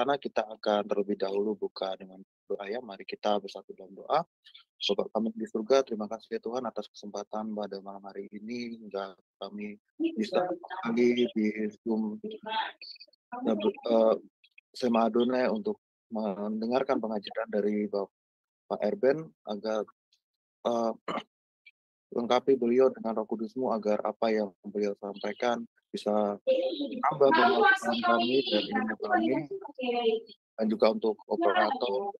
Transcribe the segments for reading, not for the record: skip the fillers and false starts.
sana kita akan terlebih dahulu buka dengan doa ya. Mari kita bersatu dalam doa. Bapa kami di surga, terima kasih ya Tuhan atas kesempatan pada malam hari ini hingga kami bisa kembali di Zoom Sema Adonai untuk mendengarkan pengajaran dari Bapak Erben agar eh, lengkapi beliau dengan Roh Kudus-Mu agar apa yang beliau sampaikan bisa menambah pengetahuan kami dan ilmu kami, dan juga untuk operator,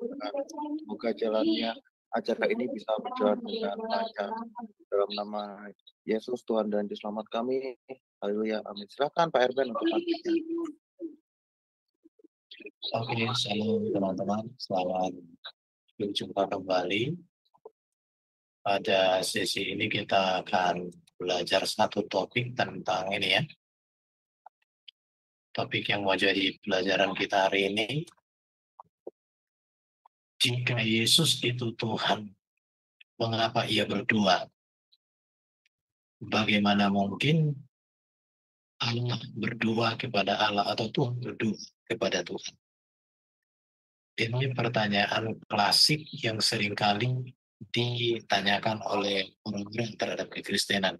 semoga jalannya acara ini bisa berjalan dengan lancar. Dalam nama Yesus Tuhan dan Juru Selamat kami, haleluya, amin. Silakan Pak Erben untuk lanjutnya. Oke, shalom teman-teman, selamat berjumpa kembali. Pada sesi ini kita akan belajar satu topik tentang ini ya. Topik yang mau jadi pelajaran kita hari ini, jika Yesus itu Tuhan, mengapa ia berdua? Bagaimana mungkin Allah berdua kepada Allah atau Tuhan berdua kepada Tuhan? Ini pertanyaan klasik yang seringkali ditanyakan oleh orang-orang terhadap kekristenan.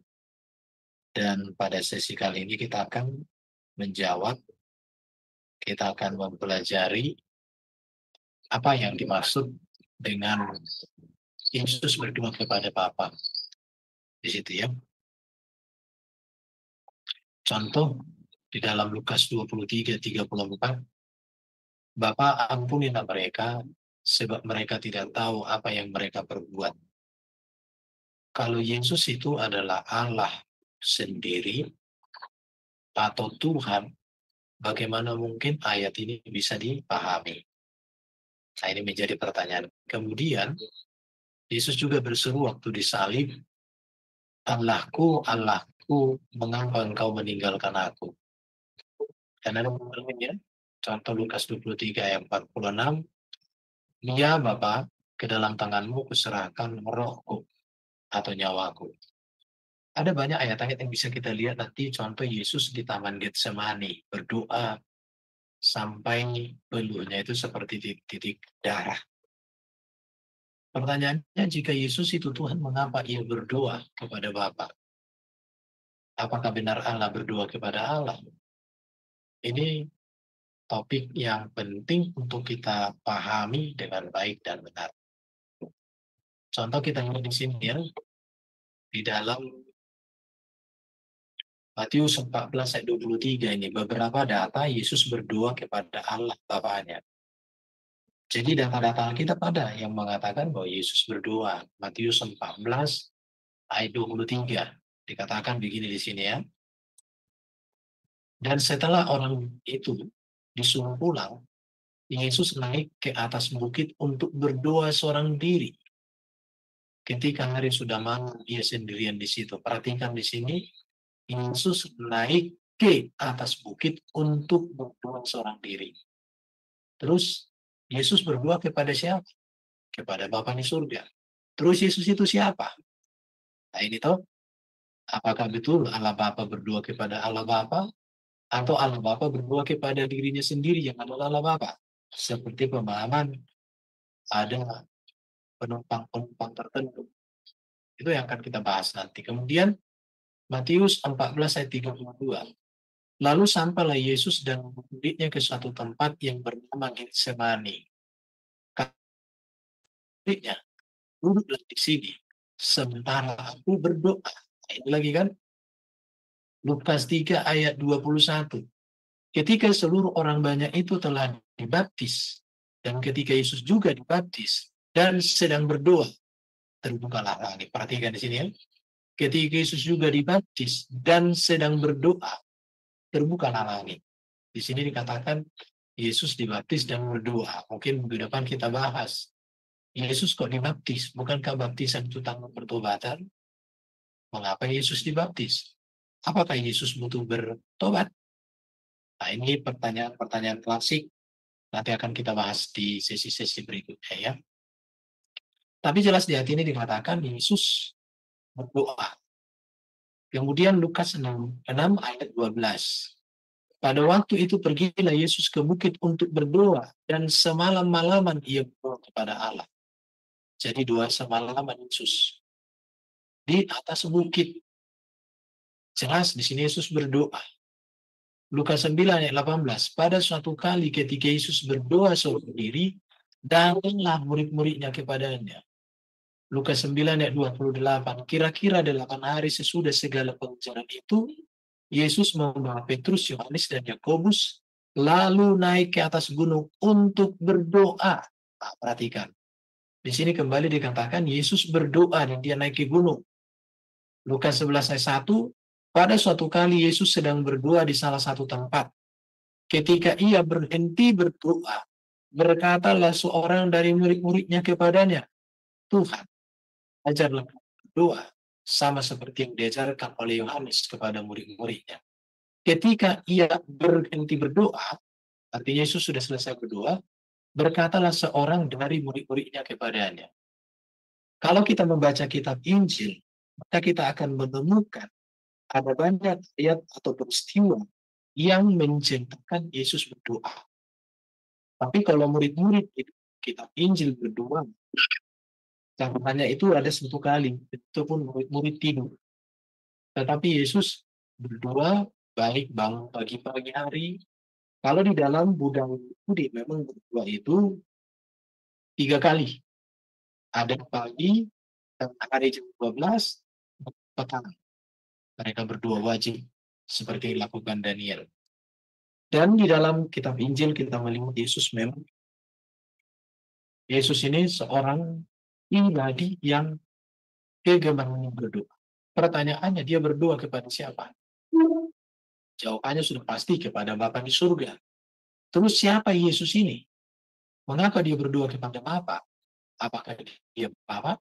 Dan pada sesi kali ini kita akan menjawab, kita akan mempelajari apa yang dimaksud dengan Yesus berdua kepada Bapa. Di situ ya. Contoh di dalam Lukas 23:34, Bapa ampunilah mereka sebab mereka tidak tahu apa yang mereka perbuat. Kalau Yesus itu adalah Allah sendiri atau Tuhan, bagaimana mungkin ayat ini bisa dipahami? Nah, ini menjadi pertanyaan. Kemudian, Yesus juga berseru waktu disalib, Allahku, Allahku, mengapa engkau meninggalkan aku? Dan ada ya, contoh Lukas 23 ayat 46, ya Bapa, ke dalam tanganmu kuserahkan rohku atau nyawaku. Ada banyak ayat-ayat yang bisa kita lihat nanti, contoh Yesus di Taman Getsemani, berdoa sampai peluhnya itu seperti titik darah. Pertanyaannya, jika Yesus itu Tuhan, mengapa ia berdoa kepada Bapa? Apakah benar Allah berdoa kepada Allah? Ini topik yang penting untuk kita pahami dengan baik dan benar. Contoh kita lihat di sini ya, di dalam Matius 14 ayat 23 ini, beberapa data Yesus berdoa kepada Allah Bapaknya. Jadi data-data kita pada yang mengatakan bahwa Yesus berdoa. Matius 14 ayat 23 dikatakan begini di sini ya. Dan setelah orang itu disuruh pulang, Yesus naik ke atas bukit untuk berdoa seorang diri. Ketika hari sudah malam, dia sendirian di situ. Perhatikan di sini, Yesus naik ke atas bukit untuk berdoa seorang diri. Terus Yesus berdoa kepada siapa? Kepada Bapa di surga. Terus Yesus itu siapa? Nah ini toh, apakah betul Allah Bapa berdoa kepada Allah Bapa? Atau Allah Bapa berdoa kepada dirinya sendiri yang adalah Allah Bapa? Seperti pemahaman ada penumpang-penumpang tertentu. Itu yang akan kita bahas nanti. Kemudian Matius 14 ayat 32. Lalu sampailah Yesus dan murid-muridnya ke suatu tempat yang bernama Getsemani. Muridnya, duduklah di sini sementara aku berdoa. Nah, ini lagi kan Lukas 3 ayat 21. Ketika seluruh orang banyak itu telah dibaptis, dan ketika Yesus juga dibaptis dan sedang berdoa, terbukalah langit. Perhatikan di sini ya. Ketika Yesus juga dibaptis dan sedang berdoa, terbukalah langit. Di sini dikatakan Yesus dibaptis dan berdoa. Mungkin minggu depan kita bahas. Yesus kok dibaptis? Bukankah baptisan itu tanggung pertobatan? Mengapa Yesus dibaptis? Apakah Yesus butuh bertobat? Nah, ini pertanyaan-pertanyaan klasik. Nanti akan kita bahas di sesi-sesi berikutnya ya. Tapi jelas di hati ini dikatakan Yesus berdoa. Kemudian Lukas 6 ayat 12. Pada waktu itu pergilah Yesus ke bukit untuk berdoa, dan semalam-malaman ia berdoa kepada Allah. Jadi 2 semalaman Yesus di atas bukit. Jelas di sini Yesus berdoa. Lukas 9 ayat 18. Pada suatu kali ketika Yesus berdoa seorang diri, datanglah murid-muridnya kepadanya. Lukas 9 ayat 28. Kira-kira 8 hari sesudah segala pengajaran itu, Yesus membawa Petrus, Yohanes, dan Yakobus lalu naik ke atas gunung untuk berdoa. Nah, perhatikan. Di sini kembali dikatakan Yesus berdoa dan dia naik ke gunung. Lukas 11 ayat 1, pada suatu kali Yesus sedang berdoa di salah satu tempat. Ketika ia berhenti berdoa, berkatalah seorang dari murid-muridnya kepadanya, Tuhan, ajarlah berdoa sama seperti yang diajarkan oleh Yohanes kepada murid-muridnya. Ketika ia berhenti berdoa, artinya Yesus sudah selesai berdoa, berkatalah seorang dari murid-muridnya kepadanya. Kalau kita membaca kitab Injil, maka kita akan menemukan ada banyak ayat atau peristiwa yang menceritakan Yesus berdoa. Tapi kalau murid-murid itu kitab Injil berdoa, catatannya itu ada 1 kali, itu pun murid-murid tidur. Tetapi Yesus berdoa baik bangun pagi-pagi hari. Kalau di dalam budaya Yahudi memang berdoa itu 3 kali. Ada pagi, hari jam 12, petang. Mereka berdoa wajib seperti dilakukan Daniel. Dan di dalam kitab Injil kita melihat Yesus ini seorang pribadi yang kegemarnya berdoa. Pertanyaannya, dia berdoa kepada siapa? Jawabannya sudah pasti kepada Bapa di surga. Terus siapa Yesus ini? Mengapa dia berdoa kepada Bapa? Apakah dia Bapa?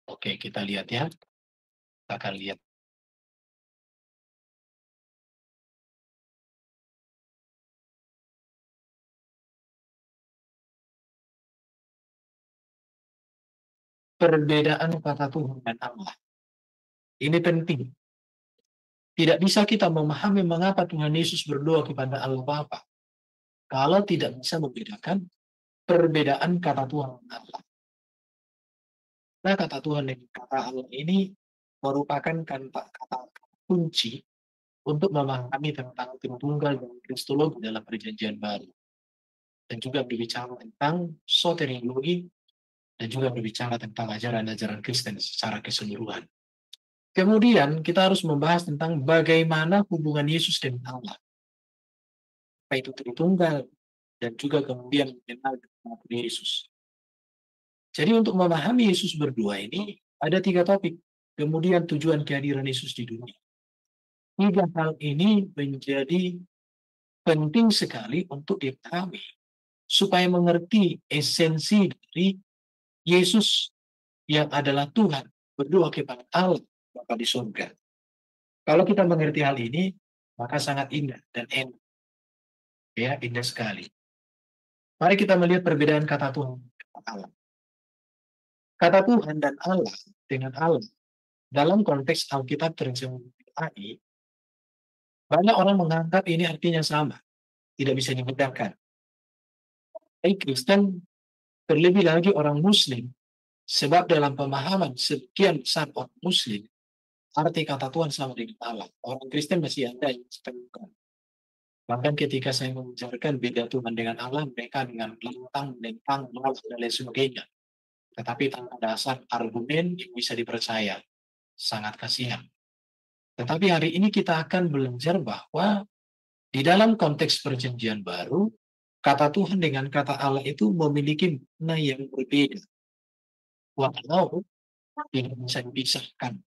Oke, kita lihat ya. Kita akan lihat. Perbedaan kata Tuhan dan Allah. Ini penting. Tidak bisa kita memahami mengapa Tuhan Yesus berdoa kepada Allah Bapa kalau tidak bisa membedakan perbedaan kata Tuhan dan Allah. Nah, kata Tuhan dan kata Allah ini merupakan kata kunci untuk memahami tentang Tritunggal dan Kristologi dalam Perjanjian Baru. Dan juga berbicara tentang soteriologi dan juga berbicara tentang ajaran-ajaran Kristen secara keseluruhan. Kemudian kita harus membahas tentang bagaimana hubungan Yesus dengan Allah. Apa itu Tritunggal dan juga kemudian mengenal Yesus. Jadi untuk memahami Yesus berdoa ini ada 3 topik. Kemudian tujuan kehadiran Yesus di dunia. 3 hal ini menjadi penting sekali untuk dipahami supaya mengerti esensi dari Yesus yang adalah Tuhan berdoa kepada Allah Bapa di surga. Kalau kita mengerti hal ini, maka sangat indah dan enak. Ya, indah sekali. Mari kita melihat perbedaan kata Tuhan dan Allah. Kata Tuhan dan Allah dengan Allah dalam konteks Alkitab terjemahan AI, banyak orang menganggap ini artinya sama, tidak bisa dibedakan. Baik Kristen, terlebih lagi orang Muslim, sebab dalam pemahaman sekian besar orang Muslim, arti kata Tuhan sama dengan Allah. Orang Kristen masih ada yang sepenuhkan. Bahkan ketika saya mengajarkan beda Tuhan dengan Allah, mereka dengan lantang, menentang, menolak, dan lain sebagainya. Tetapi tanpa dasar argumen yang bisa dipercaya. Sangat kasihan. Tetapi hari ini kita akan belajar bahwa di dalam konteks perjanjian baru, kata Tuhan dengan kata Allah itu memiliki makna yang berbeda. Walau tidak bisa dipisahkan.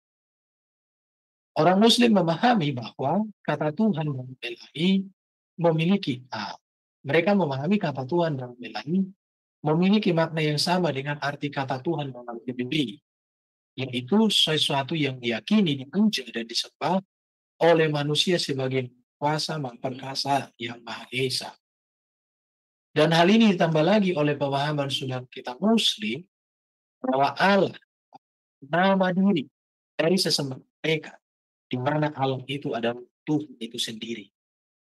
Orang Muslim memahami bahwa kata Tuhan dan Ilahi memiliki mereka memahami kata Tuhan dan Ilahi memiliki makna yang sama dengan arti kata Tuhan dalam Biblia, yaitu sesuatu yang diyakini, dipuja, dan disembah oleh manusia sebagai kuasa perkasa yang Maha Esa. Dan hal ini ditambah lagi oleh pemahaman sunnah kita Muslim bahwa Allah nama diri dari sesembahan mereka, di mana Allah itu adalah Tuhan itu sendiri.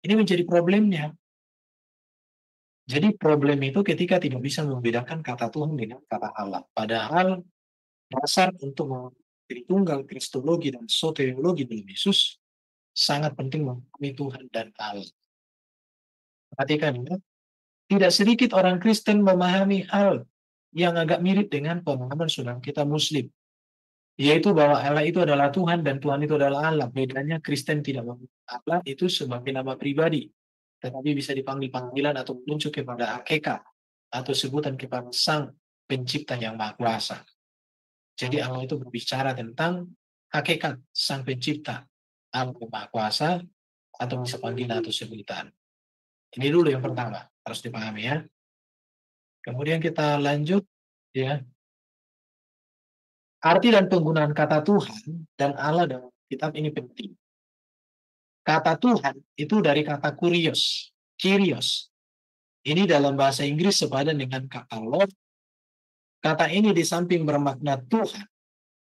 Ini menjadi problemnya. Jadi problem itu ketika tidak bisa membedakan kata Tuhan dengan kata Allah. Padahal dasar untuk menjadi tunggal kristologi dan soteriologi dalam Yesus sangat penting memahami Tuhan dan Allah. Perhatikan ya, tidak sedikit orang Kristen memahami hal yang agak mirip dengan pemahaman saudara kita Muslim, yaitu bahwa Allah itu adalah Tuhan dan Tuhan itu adalah Allah. Bedanya Kristen tidak mengenal Allah itu sebagai nama pribadi, tetapi bisa dipanggil panggilan atau menunjuk kepada hakikat atau sebutan kepada Sang Pencipta yang Maha Kuasa. Jadi Allah itu berbicara tentang hakikat Sang Pencipta, Allah yang Maha Kuasa, atau bisa panggilan atau sebutan. Ini dulu yang pertama, harus dipahami ya. Kemudian kita lanjut ya. Arti dan penggunaan kata Tuhan dan Allah dalam kitab ini penting. Kata Tuhan itu dari kata kurios, kyrios. Ini dalam bahasa Inggris sepadan dengan kata Lord. Kata ini di samping bermakna Tuhan,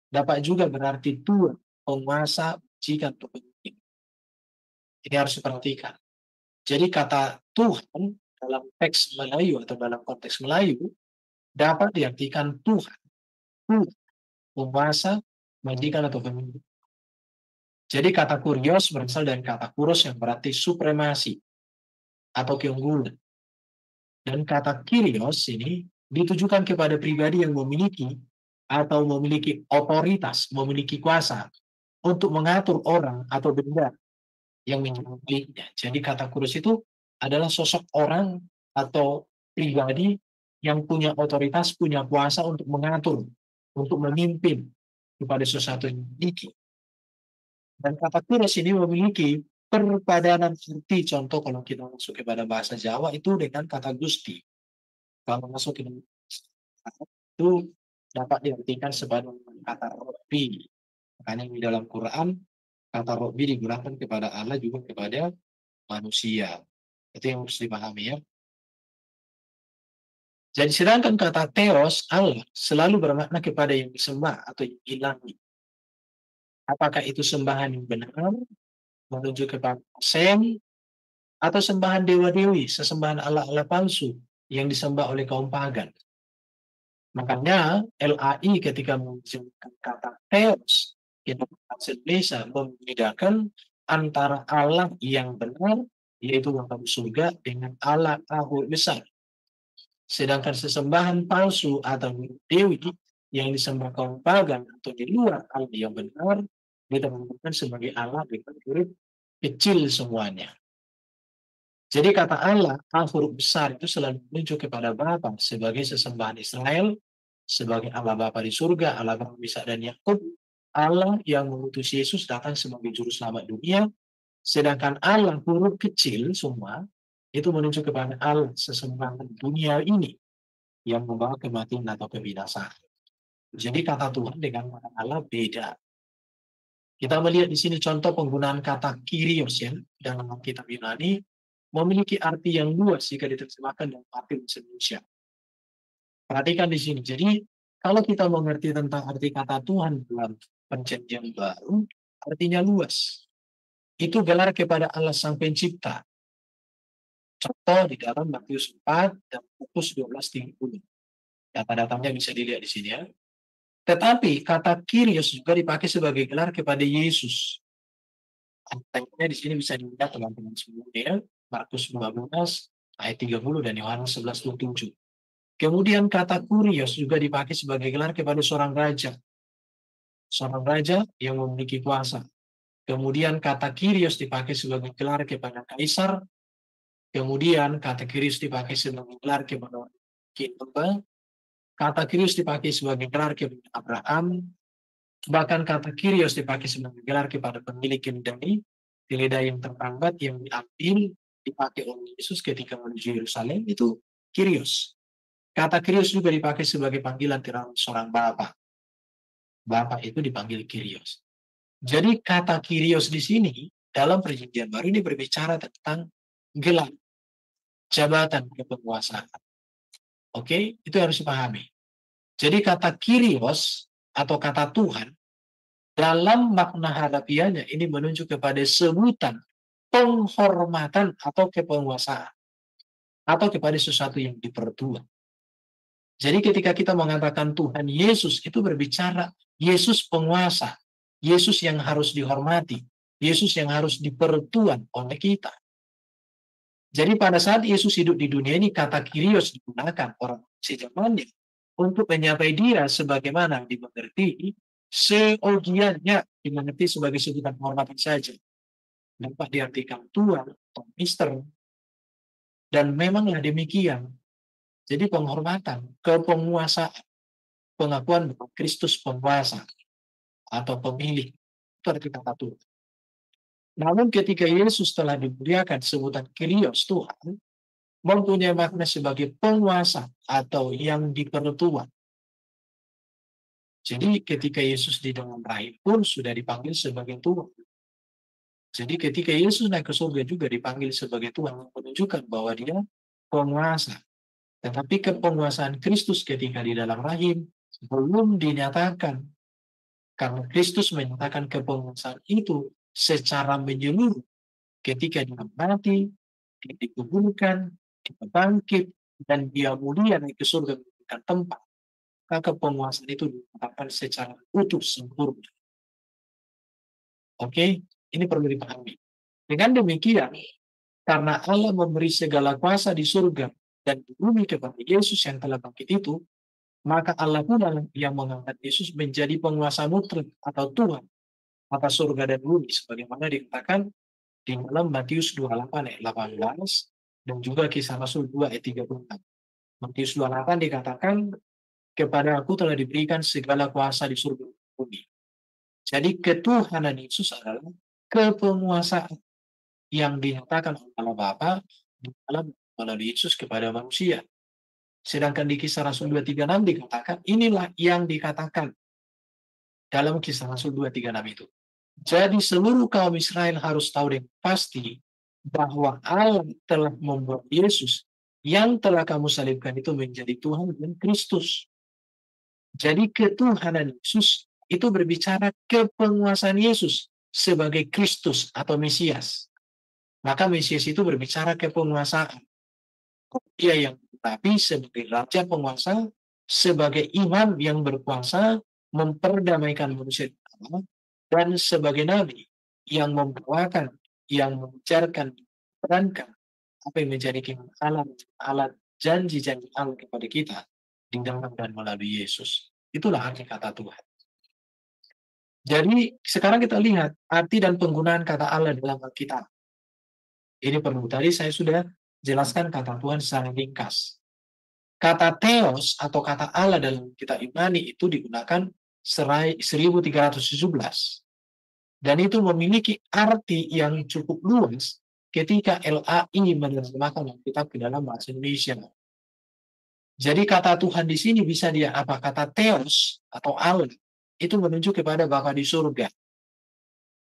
dapat juga berarti Tuhan, penguasa, majikan, atau pemimpin. Ini harus diperhatikan. Jadi kata Tuhan dalam teks Melayu atau dalam konteks Melayu dapat diartikan Tuhan, penguasa, majikan, atau pemimpin. Jadi kata kurios berasal dari kata kuros yang berarti supremasi atau keunggulan. Dan kata kyrios ini ditujukan kepada pribadi yang memiliki atau memiliki otoritas, memiliki kuasa untuk mengatur orang atau benda yang menyembahnya. Jadi kata kurios itu adalah sosok orang atau pribadi yang punya otoritas, punya kuasa untuk mengatur, untuk memimpin kepada sesuatu yang dimiliki. Dan kata kurios ini memiliki perpadanan arti. Contoh kalau kita masuk kepada bahasa Jawa itu dengan kata gusti. Kalau masuk ke itu dapat diartikan sebagai kata Robbi. Makanya di dalam Quran kata Robbi digunakan kepada Allah juga kepada manusia. Itu yang harus dipahami ya. Jadi sedangkan kata Theos, Allah, selalu bermakna kepada yang disembah atau yang ilahi. Apakah itu sembahan yang benar, menuju kepada Sem, atau sembahan dewa-dewi, sesembahan Allah-Allah palsu yang disembah oleh kaum pagan. Makanya LAI ketika menggunakan kata Theos, kita bisa membedakan antara Allah yang benar, yaitu Bapa surga, dengan Allah Ahad besar. Sedangkan sesembahan palsu atau dewi yang disembah kaum pagan atau di luar Allah yang benar, ditemukan sebagai Allah dengan huruf kecil semuanya. Jadi kata Allah, huruf besar itu selalu menunjuk kepada Bapa sebagai sesembahan Israel, sebagai Allah Bapa di surga, Allah Bapa Ishak dan Yakub, Allah yang mengutus Yesus datang sebagai juru selamat dunia, sedangkan Allah huruf kecil semua itu menunjuk kepada Allah sesembahan dunia ini yang membawa kematian atau kebinasaan. Jadi kata Tuhan dengan kata Allah beda. Kita melihat di sini contoh penggunaan kata kyrios ya dalam kitab Yunani memiliki arti yang luas jika diterjemahkan dalam arti bahasa Indonesia. Perhatikan di sini. Jadi kalau kita mengerti tentang arti kata Tuhan dalam Perjanjian Baru, artinya luas. Itu gelar kepada Allah Sang Pencipta. Contoh di dalam Matius 4 dan Markus 12:30. Data-datanya bisa dilihat di sini ya. Tetapi kata kyrios juga dipakai sebagai gelar kepada Yesus. Artinya di sini bisa dilihat teman-teman semuanya, Markus 15 ayat 30 dan Yohanes 11:27. Kemudian kata kurios juga dipakai sebagai gelar kepada seorang raja. Seorang raja yang memiliki kuasa. Kemudian kata kyrios dipakai sebagai gelar kepada kaisar. Kemudian kata kyrios dipakai sebagai gelar kepada hamba. Kata kyrios dipakai sebagai gelar kepada Abraham. Bahkan kata kyrios dipakai sebagai gelar kepada pemilik keledai yang terlambat yang diambil, dipakai oleh Yesus ketika menuju Yerusalem, itu kyrios. Kata kyrios juga dipakai sebagai panggilan terhadap seorang bapak. Bapak itu dipanggil kyrios. Jadi kata kyrios di sini dalam Perjanjian Baru ini berbicara tentang gelar, jabatan kekuasaan. Oke, itu harus dipahami. Jadi kata kyrios atau kata Tuhan dalam makna harafiahnya ini menunjuk kepada sebutan penghormatan atau kepenguasaan atau kepada sesuatu yang dipertua. Jadi ketika kita mengatakan Tuhan Yesus itu berbicara Yesus penguasa, Yesus yang harus dihormati, Yesus yang harus dipertuan oleh kita. Jadi pada saat Yesus hidup di dunia ini, kata Kyrios digunakan orang sejamannya untuk menyapai dia sebagaimana dimengerti, seogianya dimengerti sebagai sebutan penghormatan saja. Dapat diartikan Tuan atau Mister. Dan memanglah demikian. Jadi penghormatan, kepenguasaan, pengakuan bahwa Kristus penguasa atau pemilik, itu arti kata Tuhan. Namun ketika Yesus telah dimuliakan sebutan Kyrios Tuhan, mempunyai makna sebagai penguasa atau yang dipertuan. Jadi ketika Yesus di dalam rahim pun sudah dipanggil sebagai Tuhan. Jadi ketika Yesus naik ke surga juga dipanggil sebagai Tuhan, menunjukkan bahwa dia penguasa. Tetapi kepenguasaan Kristus ketika di dalam rahim belum dinyatakan. Karena Kristus menyatakan kepenguasaan itu secara menyeluruh ketika dia mati, dia dikuburkan, dia bangkit, dan dia mulia naik ke surga memberikan tempat. Maka penguasaan itu dinyatakan secara utuh sempurna. Oke, ini perlu dipahami. Dengan demikian, karena Allah memberi segala kuasa di surga dan di bumi kepada Yesus yang telah bangkit itu, maka Allah pula yang mengangkat Yesus menjadi penguasa mutlak atau Tuhan atas surga dan bumi, sebagaimana dikatakan di dalam Matius 28 ayat 18 dan juga Kisah Rasul 2 ayat 34. Matius 28 dikatakan, kepada aku telah diberikan segala kuasa di surga dan bumi. Jadi ketuhanan Yesus adalah kepenguasaan yang dinyatakan oleh Allah Bapa di dalam melalui Yesus kepada manusia. Sedangkan di Kisah Rasul 236 dikatakan, inilah yang dikatakan dalam Kisah Rasul 236 itu. Jadi seluruh kaum Israel harus tahu dengan pasti bahwa Allah telah membuat Yesus yang telah kamu salibkan itu menjadi Tuhan dan Kristus. Jadi ketuhanan Yesus itu berbicara kepenguasaan Yesus sebagai Kristus atau Mesias. Maka Mesias itu berbicara kepenguasaan. Dia yang tetapi sebagai raja penguasa, sebagai imam yang berkuasa memperdamaikan manusia Allah, dan sebagai nabi yang membawakan, yang mengajarkan, menerangkan apa yang menjadi alat janji-janji Allah kepada kita di dalam dan melalui Yesus. Itulah arti kata Tuhan. Jadi sekarang kita lihat arti dan penggunaan kata Allah dalam Alkitab. Ini perlu. Tadi saya sudah jelaskan kata Tuhan secara ringkas. Kata Theos atau kata Allah dalam kitab Ibrani itu digunakan 1317. Dan itu memiliki arti yang cukup luas ketika LAI menerjemahkan Alkitab ke dalam bahasa Indonesia. Jadi kata Tuhan di sini bisa dia apa? Kata Theos atau Allah itu menunjuk kepada Bapa di surga.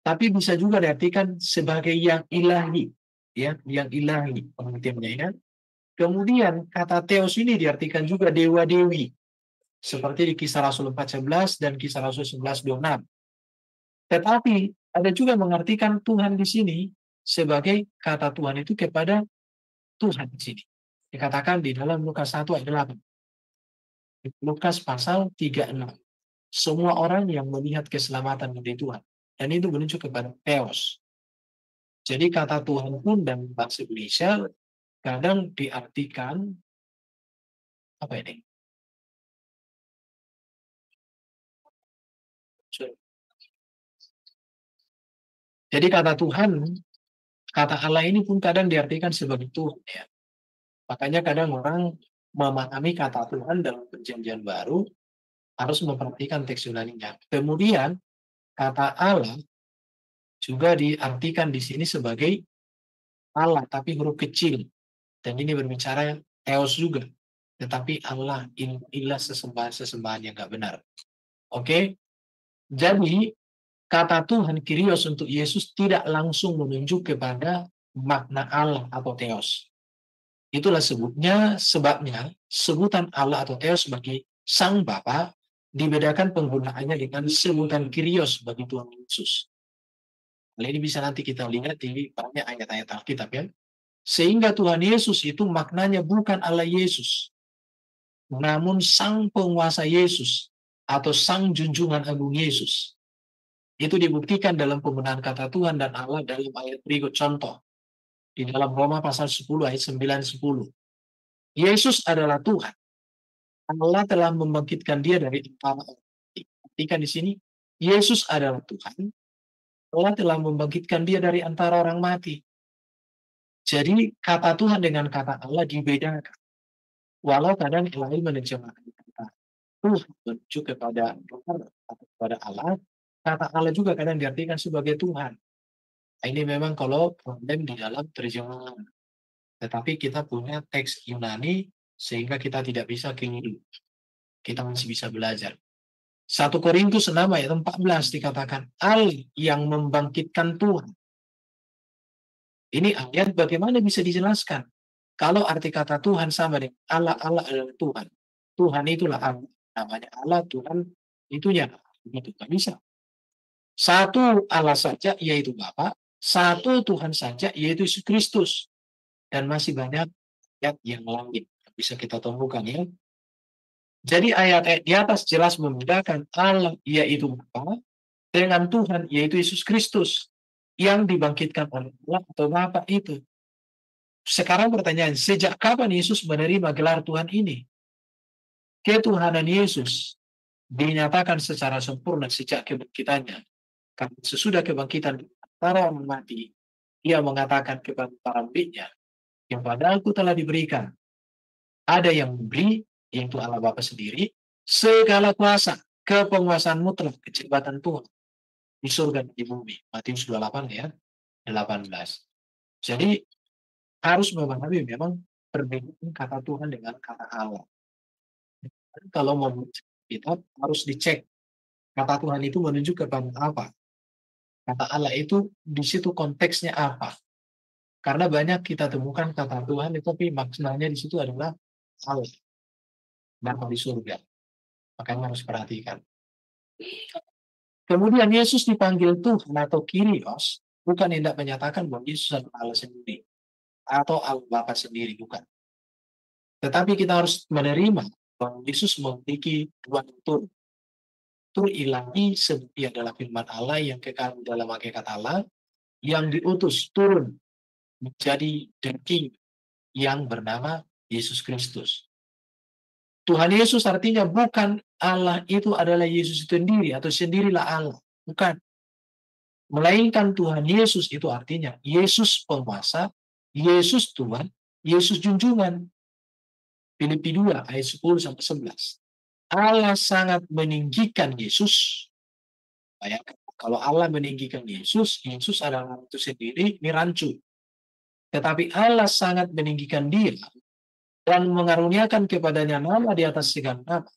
Tapi bisa juga diartikan sebagai yang ilahi. Ya, yang ilahi pengertiannya ya. Kemudian kata Theos ini diartikan juga dewa-dewi. Seperti di Kisah Rasul 14 dan Kisah Rasul 11:26. Tetapi ada juga mengartikan Tuhan di sini sebagai kata Tuhan itu kepada Tuhan di sini. Dikatakan di dalam Lukas 1 ayat 8. Lukas pasal 36. Semua orang yang melihat keselamatan dari Tuhan. Dan itu menunjuk kepada Theos. Jadi kata Tuhan pun dalam bahasa Indonesia kadang diartikan apa ini? Jadi kata Tuhan, kata Allah ini pun kadang diartikan sebagai Tuhan ya. Makanya kadang orang memahami kata Tuhan dalam perjanjian baru harus memperhatikan teks Yunaninya. Kemudian kata Allah juga diartikan di sini sebagai Allah tapi huruf kecil. Dan ini berbicara Theos juga. Tetapi Allah inilah sesembahan-sesembahan yang nggak benar. Oke? Jadi, kata Tuhan Kyrios untuk Yesus tidak langsung menunjuk kepada makna Allah atau Theos. Itulah sebabnya sebutan Allah atau Theos sebagai Sang Bapa dibedakan penggunaannya dengan sebutan Kyrios bagi Tuhan Yesus. Hal ini bisa nanti kita lihat di banyak ayat-ayat Alkitab ya. Sehingga Tuhan Yesus itu maknanya bukan Allah Yesus, namun Sang Penguasa Yesus atau Sang Junjungan Agung Yesus. Itu dibuktikan dalam penggunaan kata Tuhan dan Allah dalam ayat berikut. Contoh, di dalam Roma pasal 10 ayat 9-10. Yesus adalah Tuhan. Allah telah membangkitkan dia dari antara orang mati. Perhatikan di sini, Yesus adalah Tuhan. Allah telah membangkitkan dia dari antara orang mati. Jadi kata Tuhan dengan kata Allah dibedakan. Walau kadang yang lain menerjemahkan kata Tuhan menuju kepada Tuhan atau kepada Allah, kata Allah juga kadang diartikan sebagai Tuhan. Nah, ini memang kalau problem di dalam terjemahan. Tetapi kita punya teks Yunani sehingga kita tidak bisa keliru. Kita masih bisa belajar. 1 Korintus 6 ayat 14 dikatakan Allah yang membangkitkan Tuhan. Ini ayat bagaimana bisa dijelaskan? Kalau arti kata Tuhan sama dengan Allah, Allah adalah Tuhan. Tuhan itulah Allah. Namanya Allah, Tuhan itunya. Itu nggak bisa. Satu Allah saja, yaitu Bapa. Satu Tuhan saja, yaitu Yesus Kristus. Dan masih banyak ayat yang lain yang bisa kita temukan ya. Jadi ayat-ayat di atas jelas membedakan Allah, yaitu Bapa, dengan Tuhan, yaitu Yesus Kristus. Yang dibangkitkan oleh Allah atau Bapa itu. Sekarang pertanyaan, sejak kapan Yesus menerima gelar Tuhan ini? Ketuhanan Yesus dinyatakan secara sempurna sejak kebangkitannya. Karena sesudah kebangkitan antara orang mati, ia mengatakan kepada para muridnya, yang padaku telah diberikan. Ada yang memberi, yaitu Allah Bapa sendiri, segala kuasa, kepenguasaan mutlak, kejabatan Tuhan di surga dan di bumi. Matius 28 ya, 18. Jadi harus memahami memang perbedaan kata Tuhan dengan kata Allah. Kalau mau baca kitab harus dicek kata Tuhan itu menunjuk kepada apa. Kata Allah itu di situ konteksnya apa. Karena banyak kita temukan kata Tuhan tapi maknanya di situ adalah Allah. Bapa di surga. Makanya harus perhatikan. Kemudian Yesus dipanggil Tuhan atau Kyrios, bukan hendak menyatakan bahwa Yesus adalah Allah sendiri atau Allah Bapa sendiri, bukan. Tetapi kita harus menerima bahwa Yesus memiliki dua natur. Natur ilahi seperti adalah firman Allah yang kekal dalam hakikat Allah, yang diutus turun menjadi daging yang bernama Yesus Kristus. Tuhan Yesus artinya bukan Allah itu adalah Yesus itu sendiri atau sendirilah Allah. Bukan. Melainkan Tuhan Yesus itu artinya Yesus penguasa, Yesus Tuhan, Yesus junjungan. Filipi 2 ayat 10-11. Allah sangat meninggikan Yesus. Bayangkan, kalau Allah meninggikan Yesus, Yesus adalah itu sendiri, ini rancu. Tetapi Allah sangat meninggikan dia dan mengaruniakan kepadanya nama di atas segala nama.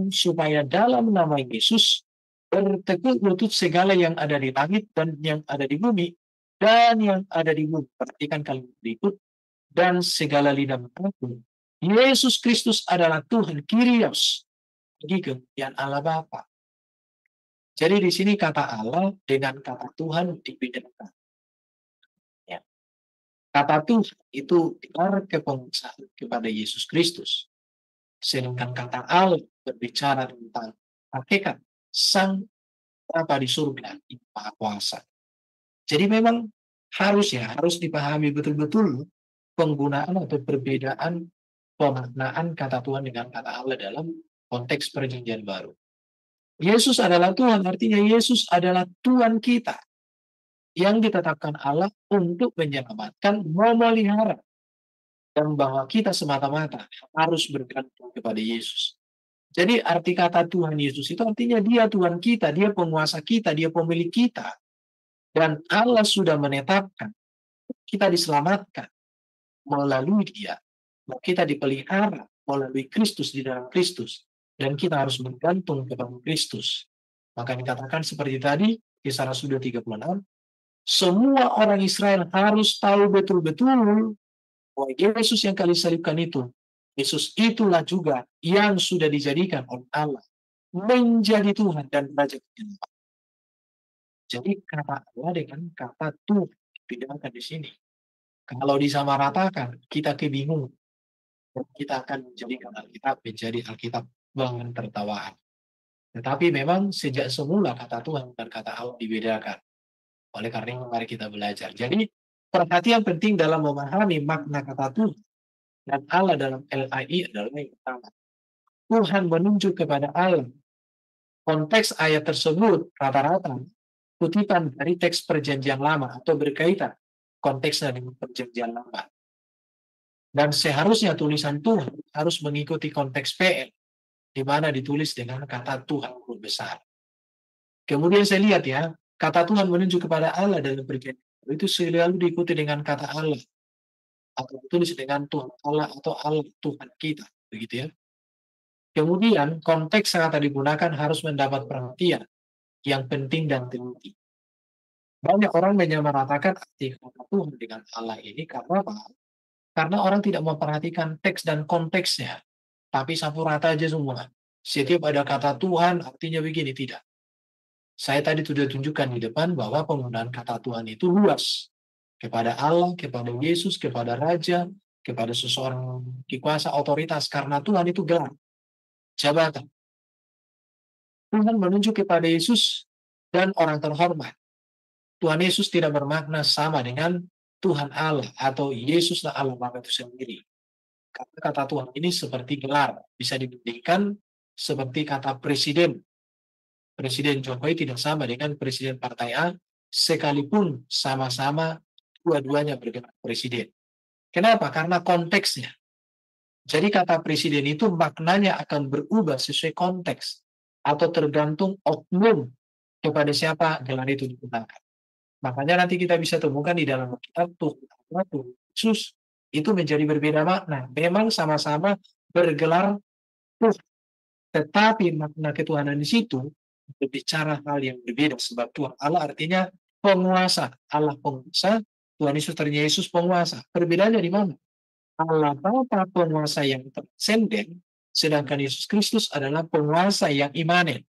Supaya dalam nama Yesus bertekuk lutut segala yang ada di langit dan yang ada di bumi dan yang ada di bumi. Perhatikan kalimat berikut. Dan segala lidah mengaku Yesus Kristus adalah Tuhan, Kyrios, bagi kemuliaan Allah Bapa. Jadi di sini kata Allah dengan kata Tuhan dibedakan. Ya. Kata Tuhan itu diarah kepenguasaan kepada Yesus Kristus. Sedangkan kata Allah berbicara tentang hakikat Sang Bapa di surga, yang Maha Kuasa. Jadi memang harus dipahami betul-betul penggunaan atau perbedaan pemaknaan kata Tuhan dengan kata Allah dalam konteks perjanjian baru. Yesus adalah Tuhan, artinya Yesus adalah Tuhan kita yang ditetapkan Allah untuk menyelamatkan, memelihara, dan bahwa kita semata-mata harus bergantung kepada Yesus. Jadi arti kata Tuhan Yesus itu artinya dia Tuhan kita, dia penguasa kita, dia pemilik kita. Dan Allah sudah menetapkan kita diselamatkan melalui dia. Kita dipelihara melalui Kristus di dalam Kristus. Dan kita harus bergantung kepada Kristus. Maka dikatakan seperti tadi, Kisah Rasul 36, semua orang Israel harus tahu betul-betul bahwa Yesus yang kali salibkan itu, Yesus itulah juga yang sudah dijadikan oleh Allah menjadi Tuhan dan Raja kita. Jadi kata Allah dengan kata Tuhan dibedakan di sini. Kalau disamaratakan, kita kebingungan. Dan kita akan menjadikan Alkitab menjadi Alkitab bahan tertawaan. Tetapi memang sejak semula kata Tuhan dan kata Allah dibedakan. Oleh karena itu mari kita belajar. Jadi perhatian penting dalam memahami makna kata Tuhan dan Allah dalam LAI adalah yang pertama. Tuhan menunjuk kepada Allah. Konteks ayat tersebut rata-rata kutipan dari teks perjanjian lama atau berkaitan konteksnya dengan perjanjian lama. Dan seharusnya tulisan Tuhan harus mengikuti konteks PL, di mana ditulis dengan kata Tuhan huruf besar. Kemudian saya lihat ya, kata Tuhan menunjuk kepada Allah dalam perjanjian itu selalu diikuti dengan kata Allah, atau ditulis dengan Tuhan Allah atau Allah Tuhan kita, begitu ya. Kemudian konteks yang kata digunakan harus mendapat perhatian yang penting dan teliti. Banyak orang menyamaratakan arti kata Tuhan dengan Allah ini karena apa? Karena orang tidak memperhatikan teks dan konteksnya, tapi sapu rata aja semua. Setiap ada kata Tuhan artinya begini, tidak. Saya tadi sudah tunjukkan di depan bahwa penggunaan kata Tuhan itu luas. Kepada Allah, kepada Yesus, kepada Raja, kepada seseorang di kuasa otoritas. Karena Tuhan itu gelar, jabatan. Tuhan menunjuk kepada Yesus dan orang terhormat. Tuhan Yesus tidak bermakna sama dengan Tuhan Allah atau Yesus Allah Bapa itu sendiri. Karena kata Tuhan ini seperti gelar, bisa dibandingkan seperti kata presiden. Presiden Jokowi tidak sama dengan presiden partai A, sekalipun sama-sama dua-duanya bergelar presiden. Kenapa? Karena konteksnya. Jadi kata presiden itu maknanya akan berubah sesuai konteks atau tergantung oknum kepada siapa gelar itu digunakan. Makanya nanti kita bisa temukan di dalam kitab Tuhan Yesus itu menjadi berbeda makna. Memang sama-sama bergelar Tuhan, tetapi makna ketuhanan di situ berbicara hal yang berbeda, sebab Tuhan Allah artinya penguasa. Allah penguasa, Tuhan Yesus ternyata Yesus penguasa. Perbedaannya di mana? Allah Bapa penguasa yang transenden, sedangkan Yesus Kristus adalah penguasa yang imanen.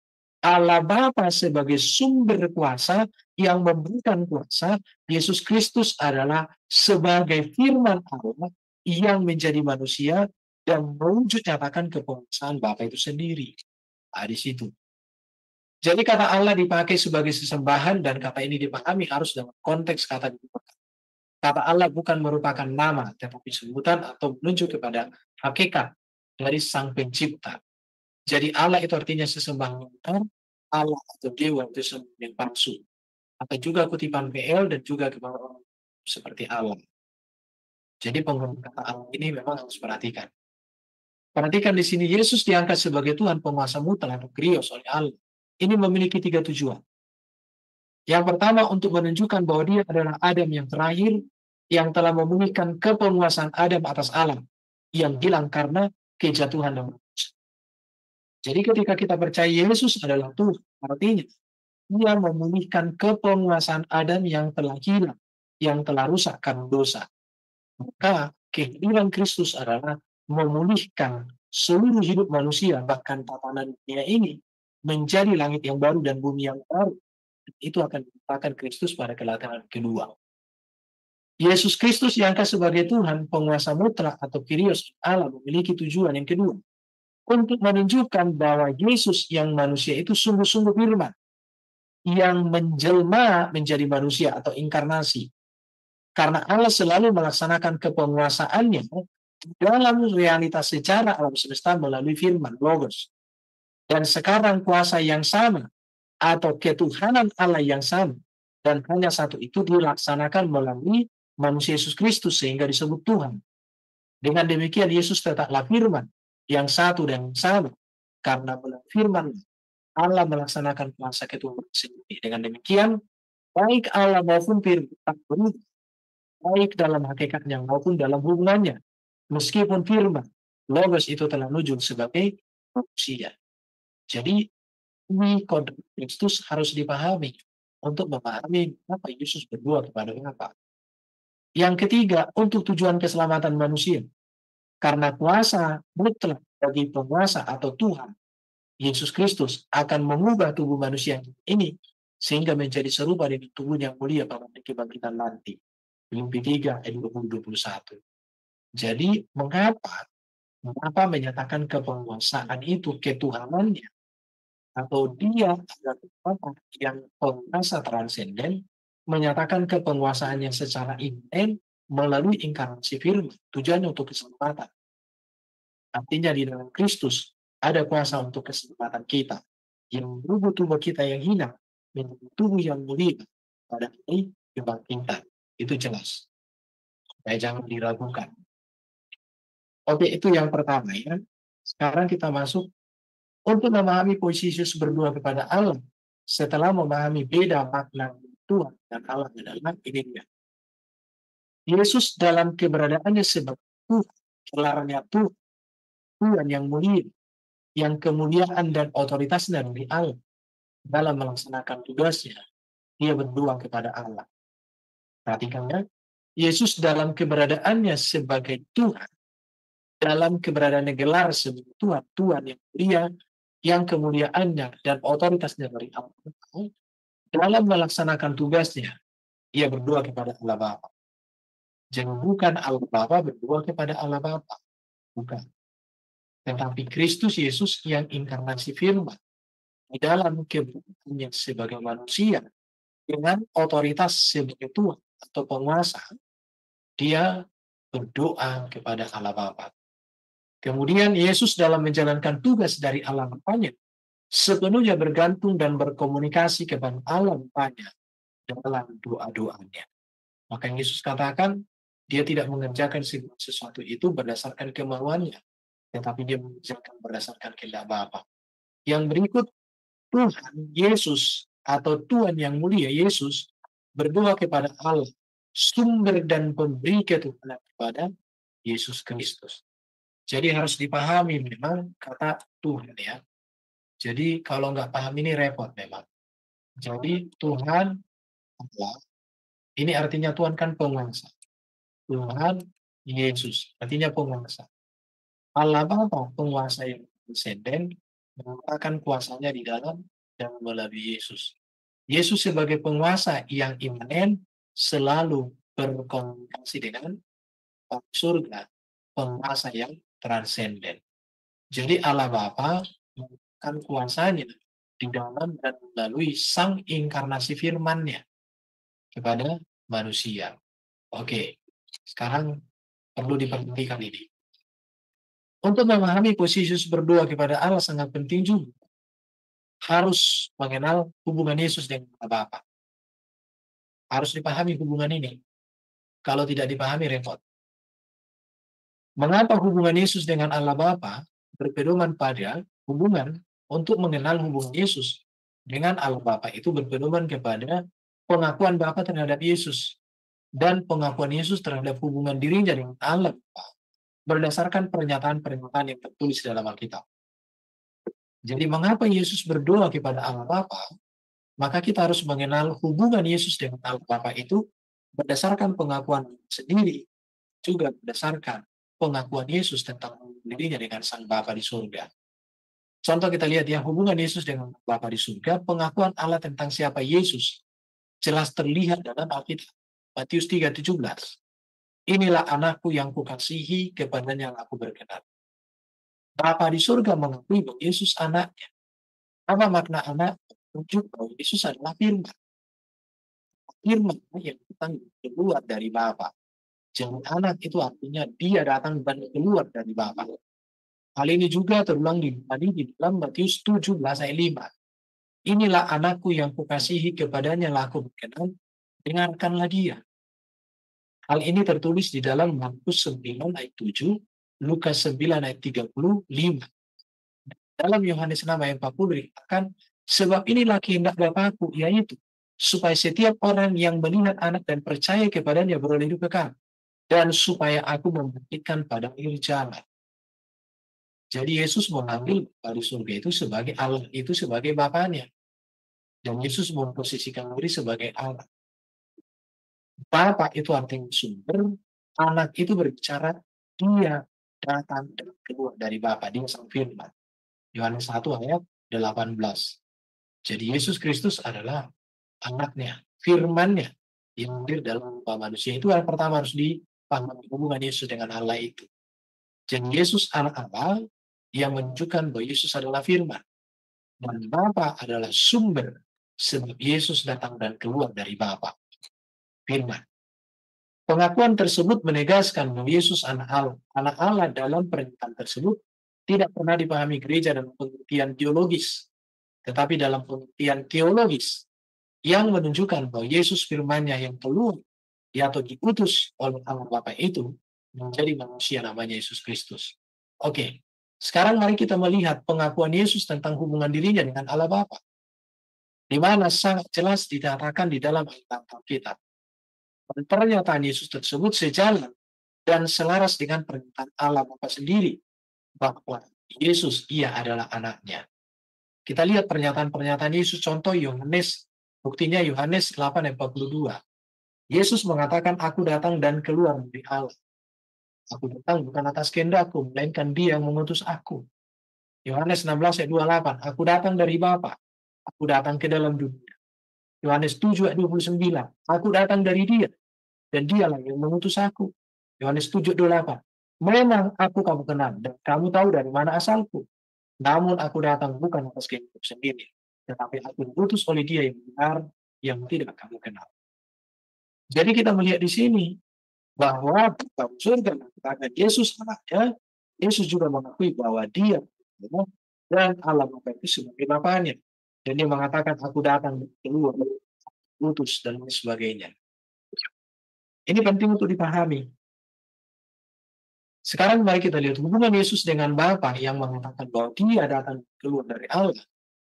Allah Bapa sebagai sumber kuasa yang memberikan kuasa, Yesus Kristus adalah sebagai firman Allah yang menjadi manusia dan mewujud nyatakan kekuasaan Bapa itu sendiri. Di situ. Jadi kata Allah dipakai sebagai sesembahan dan kata ini dipahami harus dalam konteks kata digunakan. Kata Allah bukan merupakan nama, tetapi sebutan atau menunjuk kepada hakikat dari Sang Pencipta. Jadi Allah itu artinya sesembahan yang Allah atau Dewa itu sesembahan yang palsu. Atau juga kutipan PL dan juga kepada orang seperti Allah. Jadi penggunaan kata Allah ini memang harus perhatikan. Perhatikan di sini Yesus diangkat sebagai Tuhan penguasa mutlak atau krios oleh Allah. Ini memiliki 3 tujuan. Yang pertama untuk menunjukkan bahwa dia adalah Adam yang terakhir yang telah memulihkan kepenguasaan Adam atas alam yang hilang karena kejatuhan dan dosa. Jadi ketika kita percaya Yesus adalah Tuhan, artinya dia memulihkan kepenguasaan Adam yang telah hilang, yang telah rusak karena dosa. Maka kehadiran Kristus adalah memulihkan seluruh hidup manusia, bahkan tatanan dunia ini menjadi langit yang baru dan bumi yang baru. Itu akan merupakan Kristus pada kedatangan kedua. Yesus Kristus diangkat sebagai Tuhan, penguasa mutlak atau Kyrios Allah memiliki tujuan yang kedua. Untuk menunjukkan bahwa Yesus yang manusia itu sungguh-sungguh firman. Yang menjelma menjadi manusia atau inkarnasi. Karena Allah selalu melaksanakan kepenguasaannya dalam realitas secara alam semesta melalui firman, Logos. Dan sekarang kuasa yang sama atau ketuhanan Allah yang sama dan hanya satu itu dilaksanakan melalui manusia Yesus Kristus sehingga disebut Tuhan. Dengan demikian Yesus tetaplah firman yang satu dan sama karena melalui firman Allah melaksanakan kuasa ketuhanan sendiri. Dengan demikian baik Allah maupun firman tak berubah, baik dalam hakikatnya maupun dalam hubungannya. Meskipun firman Logos itu telah muncul sebagai manusia. Jadi ini kode Kristus harus dipahami untuk memahami apa Yesus berbuat kepada Bapa. Yang ketiga, untuk tujuan keselamatan manusia. Karena kuasa mutlak bagi penguasa atau Tuhan, Yesus Kristus akan mengubah tubuh manusia ini sehingga menjadi serupa dengan tubuhnya yang mulia pada hari kebangkitan nanti. Filipi 3 ayat 20-21. Jadi mengapa menyatakan kepenguasaan itu ketuhanannya, atau dia adalah Bapa yang penguasa transenden, menyatakan kepenguasaannya secara imanen melalui inkarnasi firman, tujuannya untuk keselamatan. Artinya di dalam Kristus ada kuasa untuk keselamatan kita, yang merubah tubuh kita yang hina menjadi tubuh yang mulia pada hari kebangkitan. Itu jelas. Supaya jangan diragukan. Oke, itu yang pertama ya. Sekarang kita masuk untuk memahami posisi Yesus berdua kepada Allah. Setelah memahami beda makna Tuhan dan Allah adalah ini dia. Yesus dalam keberadaannya sebagai Tuhan, gelarnya Tuhan yang mulia, yang kemuliaan dan otoritasnya dari Allah dalam melaksanakan tugasnya, dia berdua kepada Allah. Perhatikan ya, Yesus dalam keberadaannya sebagai Tuhan, dalam keberadaannya gelar sebagai Tuhan, Tuhan yang mulia, yang kemuliaannya dan otoritasnya dari Allah, dalam melaksanakan tugasnya, ia berdua kepada Allah Bapa. Jangan bukan Allah Bapa berdua kepada Allah Bapa, bukan. Tetapi Kristus Yesus yang inkarnasi firman di dalam keberadaannya sebagai manusia dengan otoritas sebagai Tuhan atau penguasa, dia berdoa kepada Allah Bapa. Kemudian Yesus dalam menjalankan tugas dari Allah Bapanya sepenuhnya bergantung dan berkomunikasi kepada Allah Bapanya dalam doa-doanya. Maka Yesus katakan, dia tidak mengerjakan segala sesuatu itu berdasarkan kemauannya, tetapi dia mengerjakan berdasarkan kehendak Bapa. Yang berikut, Tuhan Yesus atau Tuhan yang mulia Yesus berdoa kepada Allah, sumber dan pemberi ketuhanan kepada Yesus Kristus. Jadi harus dipahami memang kata Tuhan ya. Jadi kalau nggak paham ini repot memang. Jadi Tuhan Allah, ini artinya Tuhan kan penguasa. Tuhan Yesus, artinya penguasa. Allah Bapa, penguasa yang transenden, menggunakan kuasanya di dalam dan melalui Yesus. Yesus sebagai penguasa yang imanen selalu berkomunikasi dengan surga, penguasa yang transenden. Jadi Allah Bapa menggunakan kuasanya di dalam dan melalui sang inkarnasi firman-Nya kepada manusia. Oke, sekarang perlu diperhatikan ini. Untuk memahami posisi Yesus berdoa kepada Allah sangat penting juga. Harus mengenal hubungan Yesus dengan Allah Bapa. Harus dipahami hubungan ini. Kalau tidak dipahami, repot. Mengapa hubungan Yesus dengan Allah Bapa berpedoman pada hubungan untuk mengenal hubungan Yesus dengan Allah Bapa itu berpedoman kepada pengakuan Bapa terhadap Yesus dan pengakuan Yesus terhadap hubungan dirinya dengan Allah Bapa berdasarkan pernyataan-pernyataan yang tertulis dalam Alkitab. Jadi mengapa Yesus berdoa kepada Allah Bapa? Maka kita harus mengenal hubungan Yesus dengan Allah Bapa itu berdasarkan pengakuan sendiri, juga berdasarkan pengakuan Yesus tentang dirinya dengan Sang Bapa di surga. Contoh kita lihat ya, hubungan Yesus dengan Bapa di surga, pengakuan Allah tentang siapa Yesus jelas terlihat dalam Alkitab. Matius 3:17. Inilah anakku yang kukasihi, kepadanya aku berkenan. Bapa di surga mengakui bahwa Yesus anaknya. Apa makna anak? Tunjuk bahwa Yesus adalah firman. Firman yang datang keluar dari Bapa. Jadi anak itu artinya dia datang dan keluar dari Bapa. Hal ini juga terulang di dalam Matius 17 ayat 5. Inilah anakku yang kukasihi, kepadanya aku berkenan, dengarkanlah dia. Hal ini tertulis di dalam Markus 9 ayat 7, Lukas 9 ayat 35. Dalam Yohanes 6 ayat 40 dikatakan, sebab inilah kehendak Bapakku, yaitu supaya setiap orang yang melihat anak dan percaya kepadanya beroleh hidup kekal, dan supaya aku membuktikan pada akhir jalan. Jadi Yesus mengambil dari surga itu sebagai Allah, itu sebagai Bapaknya. Dan Yesus memposisikan diri sebagai Allah. Bapa itu artinya sumber, anak itu berbicara, dia datang dan keluar dari Bapa, dia sang firman. Yohanes 1 ayat 18. Jadi Yesus Kristus adalah anaknya, firman-Nya yang hadir dalam rupa manusia. Itu yang pertama harus dipahami hubungan Yesus dengan Allah itu. Jadi Yesus anak Allah yang menunjukkan bahwa Yesus adalah firman. Dan Bapa adalah sumber, sebab Yesus datang dan keluar dari Bapa. Firman. Pengakuan tersebut menegaskan bahwa Yesus anak Allah. Anak Allah dalam pernyataan tersebut tidak pernah dipahami gereja dalam pengertian teologis, tetapi dalam pengertian teologis yang menunjukkan bahwa Yesus firman-Nya yang keluar atau diutus oleh Allah Bapa itu menjadi manusia namanya Yesus Kristus. Oke, sekarang mari kita melihat pengakuan Yesus tentang hubungan dirinya dengan Allah Bapa, di mana sangat jelas dikatakan di dalam Alkitab. Pernyataan Yesus tersebut sejalan dan selaras dengan pernyataan Allah Bapa sendiri bahwa Yesus ia adalah anaknya. Kita lihat pernyataan-pernyataan Yesus, contoh Yohanes, buktinya Yohanes 8:42. Yesus mengatakan, aku datang dan keluar dari Allah. Aku datang bukan atas kehendakku, melainkan Dia yang mengutus aku. Yohanes 16:28, aku datang dari Bapa, aku datang ke dalam dunia. Yohanes 7:29, aku datang dari Dia, dan Dialah yang mengutus aku. Yohanes 7:28, memang aku kamu kenal, dan kamu tahu dari mana asalku. Namun aku datang bukan atas kehendakku sendiri, tetapi aku diutus oleh Dia yang benar, yang tidak kamu kenal. Jadi kita melihat di sini bahwa dalam surga mengatakan Yesus anaknya, Yesus juga mengakui bahwa Dia dan Allah Bapa itu sebagai Bapaknya. Dan Dia mengatakan, aku datang keluar, utus, dan lain sebagainya. Ini penting untuk dipahami. Sekarang mari kita lihat hubungan Yesus dengan Bapa yang mengatakan bahwa Dia datang keluar dari Allah.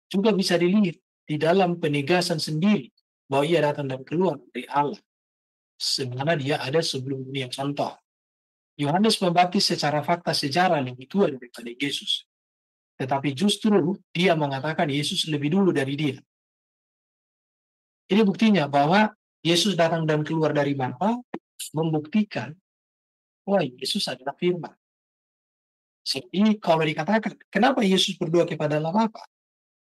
Juga bisa dilihat di dalam penegasan sendiri bahwa Ia datang dan keluar dari Allah. Sebenarnya Dia ada sebelum dunia. Contoh, Yohanes Pembaptis secara fakta sejarah lebih tua daripada Yesus. Tetapi justru dia mengatakan Yesus lebih dulu dari dia. Ini buktinya bahwa Yesus datang dan keluar dari Bapa, membuktikan bahwa Yesus adalah firman. Jadi kalau dikatakan, kenapa Yesus berdoa kepada Allah Bapa?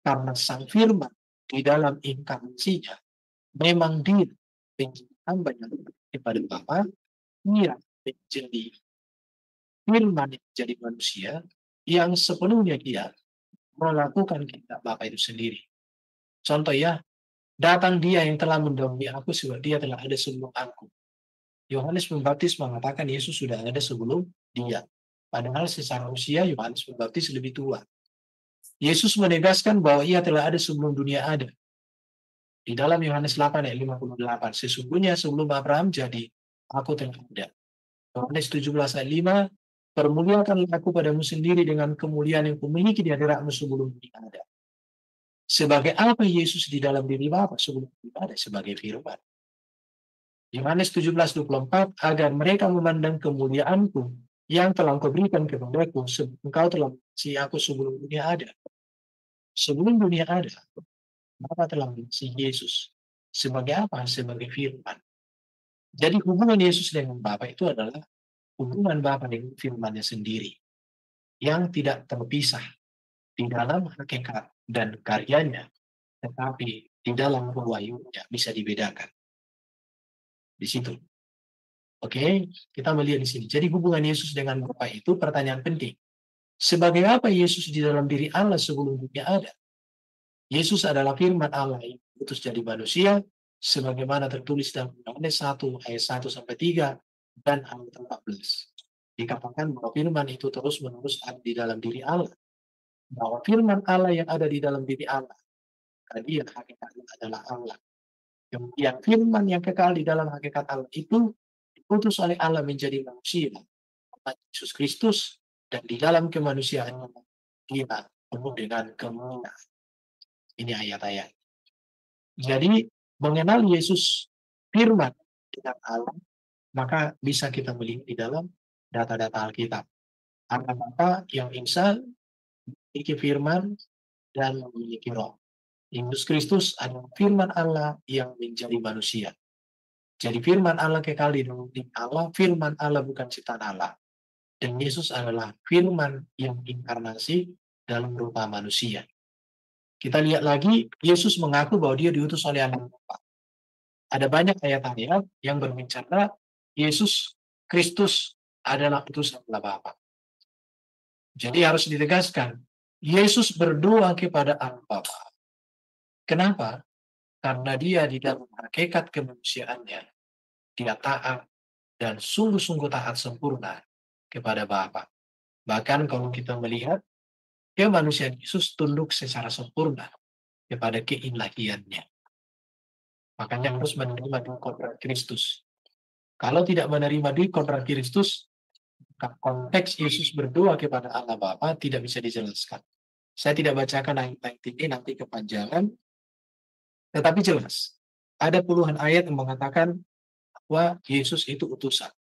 Karena sang firman di dalam inkarnasinya memang dia menjadi hamba yang kepada Bapa, ia menjadi firman yang menjadi manusia yang sepenuhnya dia melakukan kehendak Bapa itu sendiri. Contoh ya, datang Dia yang telah mendahului aku sebab Dia telah ada sebelum aku. Yohanes Pembaptis mengatakan Yesus sudah ada sebelum Dia. Padahal secara usia Yohanes Pembaptis lebih tua. Yesus menegaskan bahwa Ia telah ada sebelum dunia ada. Di dalam Yohanes 8:58, sesungguhnya sebelum Abraham jadi, aku telah ada. Yohanes 17:5, permuliakanlah aku padamu sendiri dengan kemuliaan yang kumiliki di hadiratmu sebelum dunia ada. Sebagai apa Yesus di dalam diri Bapa sebelum ada? Sebagai firman. Yohanes 17:24, agar mereka memandang kemuliaanku yang telah Engkau berikan kepadaku, sebab Engkau telah mengasihi aku sebelum dunia ada. Sebelum dunia ada, Bapa telah mengasihi Yesus. Sebagai apa? Sebagai firman. Jadi hubungan Yesus dengan Bapa itu adalah hubungan Bapa dengan firman-Nya sendiri, yang tidak terpisah di dalam hakikat dan karyanya, tetapi di dalam pewahyunya bisa dibedakan. Di situ. Oke, kita melihat di sini. Jadi hubungan Yesus dengan Bapa itu pertanyaan penting. Sebagai apa Yesus di dalam diri Allah sebelum dunia ada? Yesus adalah firman Allah yang diutus jadi manusia, sebagaimana tertulis dalam Yohanes 1 ayat 1-3 dan ayat 14. Dikatakan bahwa firman itu terus-menerus ada di dalam diri Allah. Bahwa firman Allah yang ada di dalam diri Allah, dia hakikatnya adalah Allah. Kemudian firman yang kekal di dalam hakikat Allah itu diutus oleh Allah menjadi manusia, Yesus Kristus, dan di dalam kemanusiaannya dia penuh dengan kemuliaan. Ini ayat-ayat. Jadi mengenal Yesus firman dengan Allah, maka bisa kita melihat di dalam data-data Alkitab. Allah Bapa yang insan memiliki firman dan memiliki roh. Yesus Kristus adalah firman Allah yang menjadi manusia. Jadi firman Allah kekal di dalam Allah, firman Allah bukan ciptaan Allah. Dan Yesus adalah firman yang inkarnasi dalam rupa manusia. Kita lihat lagi, Yesus mengaku bahwa dia diutus oleh Allah Bapa. Ada banyak ayat-ayat yang berbicara Yesus Kristus adalah utusan Allah Bapa. Jadi harus ditegaskan, Yesus berdoa kepada Allah Bapa. Kenapa? Karena dia di dalam hakikat kemanusiaannya, dia taat dan sungguh-sungguh taat sempurna kepada Bapa. Bahkan kalau kita melihat, kemanusiaan Yesus tunduk secara sempurna kepada keilahiannya. Makanya harus menerima di kodrat Kristus. Kalau tidak menerima di kodrat Kristus, konteks Yesus berdoa kepada Allah Bapa tidak bisa dijelaskan. Saya tidak bacakan ayat-ayat ini, nanti kepanjangan, tetapi jelas. Ada puluhan ayat yang mengatakan bahwa Yesus itu utusan.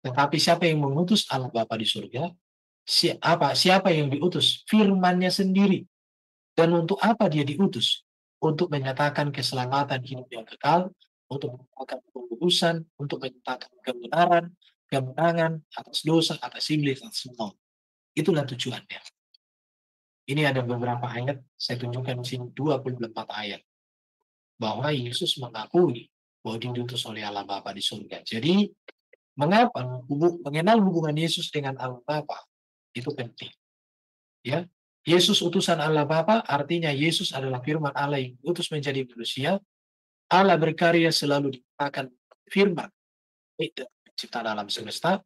Tetapi siapa yang mengutus Allah Bapa di surga? Siapa yang diutus? Firman-Nya sendiri. Dan untuk apa dia diutus? Untuk menyatakan keselamatan hidup yang kekal, untuk menyatakan pengudusan, untuk menyatakan kebenaran, kemenangan atas dosa, atas iblis, atas maut. Itulah tujuannya. Ini ada beberapa ayat, saya tunjukkan di sini 24 ayat. Bahwa Yesus mengakui bahwa dia diutus oleh Allah Bapa di surga. Jadi, mengapa mengenal hubungan Yesus dengan Allah Bapa itu penting. Ya, Yesus utusan Allah Bapa artinya Yesus adalah firman Allah yang diutus menjadi manusia. Allah berkarya selalu dikatakan firman dalam penciptaan alam semesta.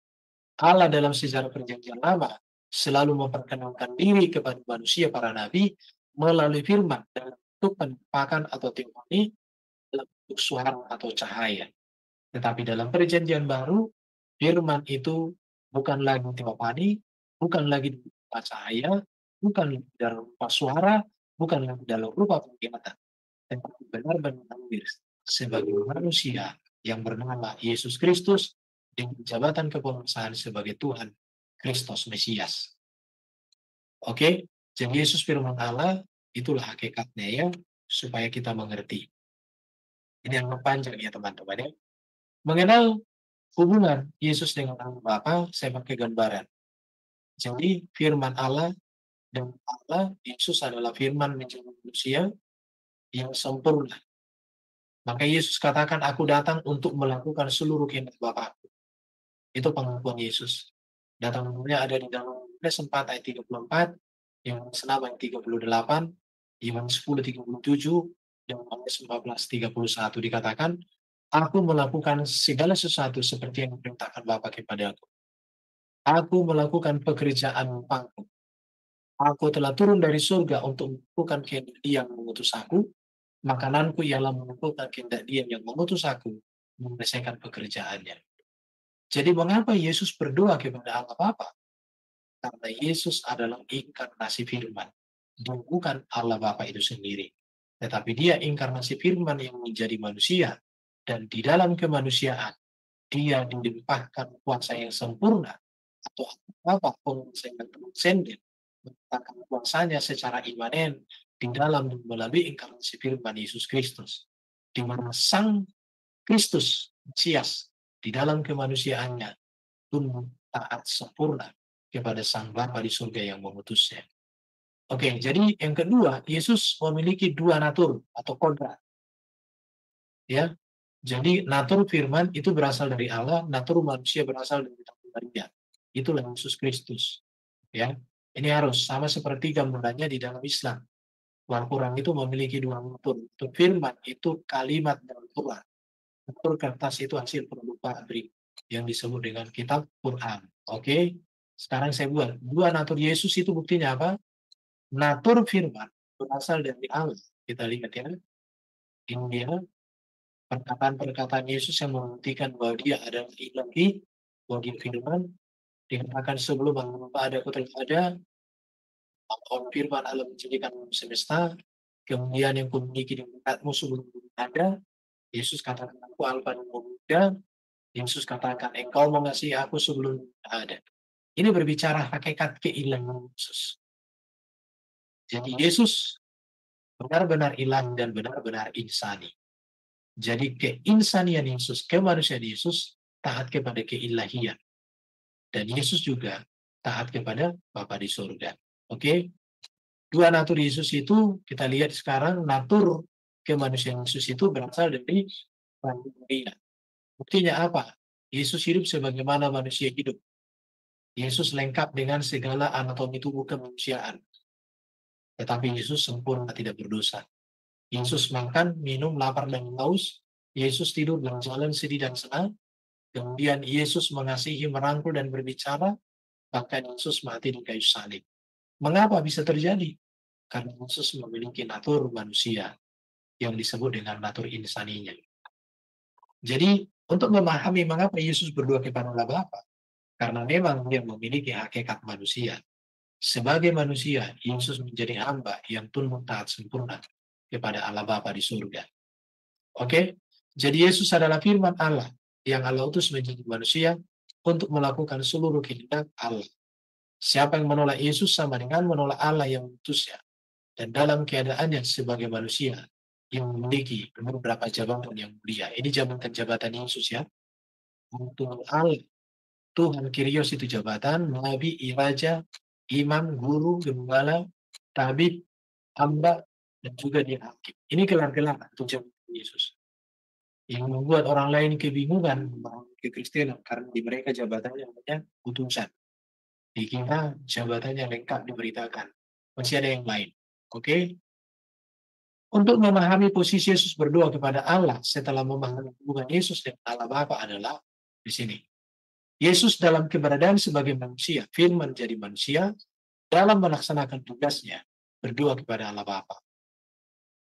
Allah dalam sejarah perjanjian lama selalu memperkenalkan diri kepada manusia para nabi melalui firman dalam bentuk penampakan atau teofani, dalam bentuk suara atau cahaya. Tetapi dalam perjanjian baru, firman itu bukan lagi teofani, bukan lagi berupa cahaya, bukan dalam rupa suara, bukan lagi dalam rupa penglihatan, tetapi benar-benar hadir sebagai manusia yang bernama Yesus Kristus dengan jabatan kepenguasaan sebagai Tuhan Kristus Mesias. Oke, jadi Yesus firman Allah itulah hakikatnya ya, supaya kita mengerti. Ini yang panjang ya teman-teman ya. Mengenal hubungan Yesus dengan Allah Bapa, saya pakai gambaran. Jadi firman Allah dan Allah, Yesus adalah firman menjadi manusia yang sempurna. Maka Yesus katakan, aku datang untuk melakukan seluruh kehendak Bapa. Itu pengakuan Yesus. Datang ada di dalam Yohanes 4 ayat 34, Yohanes 6 ayat 38, Yohanes 10 37, Yohanes 14 31 dikatakan, aku melakukan segala sesuatu seperti yang diperintahkan Bapa kepada aku. Aku melakukan pekerjaan Bapa. Aku telah turun dari surga untuk melakukan kehendak Dia yang mengutus aku. Makananku ialah melakukan kehendak Dia yang mengutus aku menyelesaikan pekerjaannya. Jadi mengapa Yesus berdoa kepada Allah Bapa? Karena Yesus adalah inkarnasi firman. Dia bukan Allah Bapa itu sendiri. Tetapi dia inkarnasi firman yang menjadi manusia. Dan di dalam kemanusiaan, dia dilimpahkan kuasa yang sempurna. Atau apa penguasa yang transenden. Mengatakan kuasanya secara imanen di dalam dan melalui inkarnasi firman Yesus Kristus. Di mana Sang Kristus, Mesias, di dalam kemanusiaannya, tunduk taat sempurna kepada Sang Bapa di surga yang mengutusnya. Oke, jadi yang kedua, Yesus memiliki dua natur atau kodrat. Ya, jadi natur firman itu berasal dari Allah, natur manusia berasal dari Maria. Itulah Yesus Kristus. Ya, ini harus sama seperti gambarannya di dalam Islam. Al-Quran itu memiliki dua natur. Natur firman itu kalimat dalam Quran. Natur kertas itu hasil produk pabrik yang disebut dengan kitab Quran. Oke, sekarang saya buat dua natur Yesus itu buktinya apa? Natur firman berasal dari Allah. Kita lihat ya, ini dia perkataan-perkataan Yesus yang membuktikan bahwa dia adalah ilahi, bahwa dia firman. Dikatakan sebelum ada aku telah ada, firman Allah menjadikan semesta. Kemudian yang kumiliki di dekatmu sebelum ada, Yesus katakan aku Alfa dan Omega. Yesus katakan engkau mengasihi aku sebelum ada. Ini berbicara hakikat keilahian Yesus. Jadi Yesus benar-benar ilahi dan benar-benar insani. Jadi keinsanian Yesus, kemanusiaan Yesus taat kepada keilahian. Dan Yesus juga taat kepada Bapa di surga. Oke? Dua natur Yesus itu kita lihat sekarang, natur kemanusiaan Yesus itu berasal dari Maria. Buktinya apa? Yesus hidup sebagaimana manusia hidup. Yesus lengkap dengan segala anatomi tubuh kemanusiaan. Tetapi Yesus sempurna, tidak berdosa. Yesus makan, minum, lapar dan haus. Yesus tidur dan jalan sedih dan senang. Kemudian Yesus mengasihi, merangkul dan berbicara. Bahkan Yesus mati di kayu salib. Mengapa bisa terjadi? Karena Yesus memiliki natur manusia yang disebut dengan natur insaninya. Jadi, untuk memahami mengapa Yesus berdoa kepada Allah Bapa, karena memang dia memiliki hakikat manusia. Sebagai manusia, Yesus menjadi hamba yang tunduk taat sempurna kepada Allah Bapa di surga. Oke? Jadi Yesus adalah firman Allah yang Allah utus menjadi manusia untuk melakukan seluruh kehendak Allah. Siapa yang menolak Yesus sama dengan menolak Allah yang mengutusnya. Dan dalam keadaannya sebagai manusia yang memiliki beberapa jabatan yang mulia. Ini jabatan-jabatan Yesus ya. Untuk Allah, Tuhan Kyrios itu jabatan, Nabi, Raja, Imam, Guru, Gembala, Tabib, Hamba, dan juga dia hakim. Ini gelar-gelar untuk jabatan Yesus. Yang membuat orang lain kebingungan memahami kekristenan karena di mereka jabatannya namanya utusan. Dikira jabatannya lengkap diberitakan. Masih ada yang lain. Oke? Untuk memahami posisi Yesus berdoa kepada Allah setelah memahami hubungan Yesus dengan Allah Bapa adalah di sini. Yesus dalam keberadaan sebagai manusia, firman jadi manusia, dalam melaksanakan tugasnya, berdoa kepada Allah Bapa.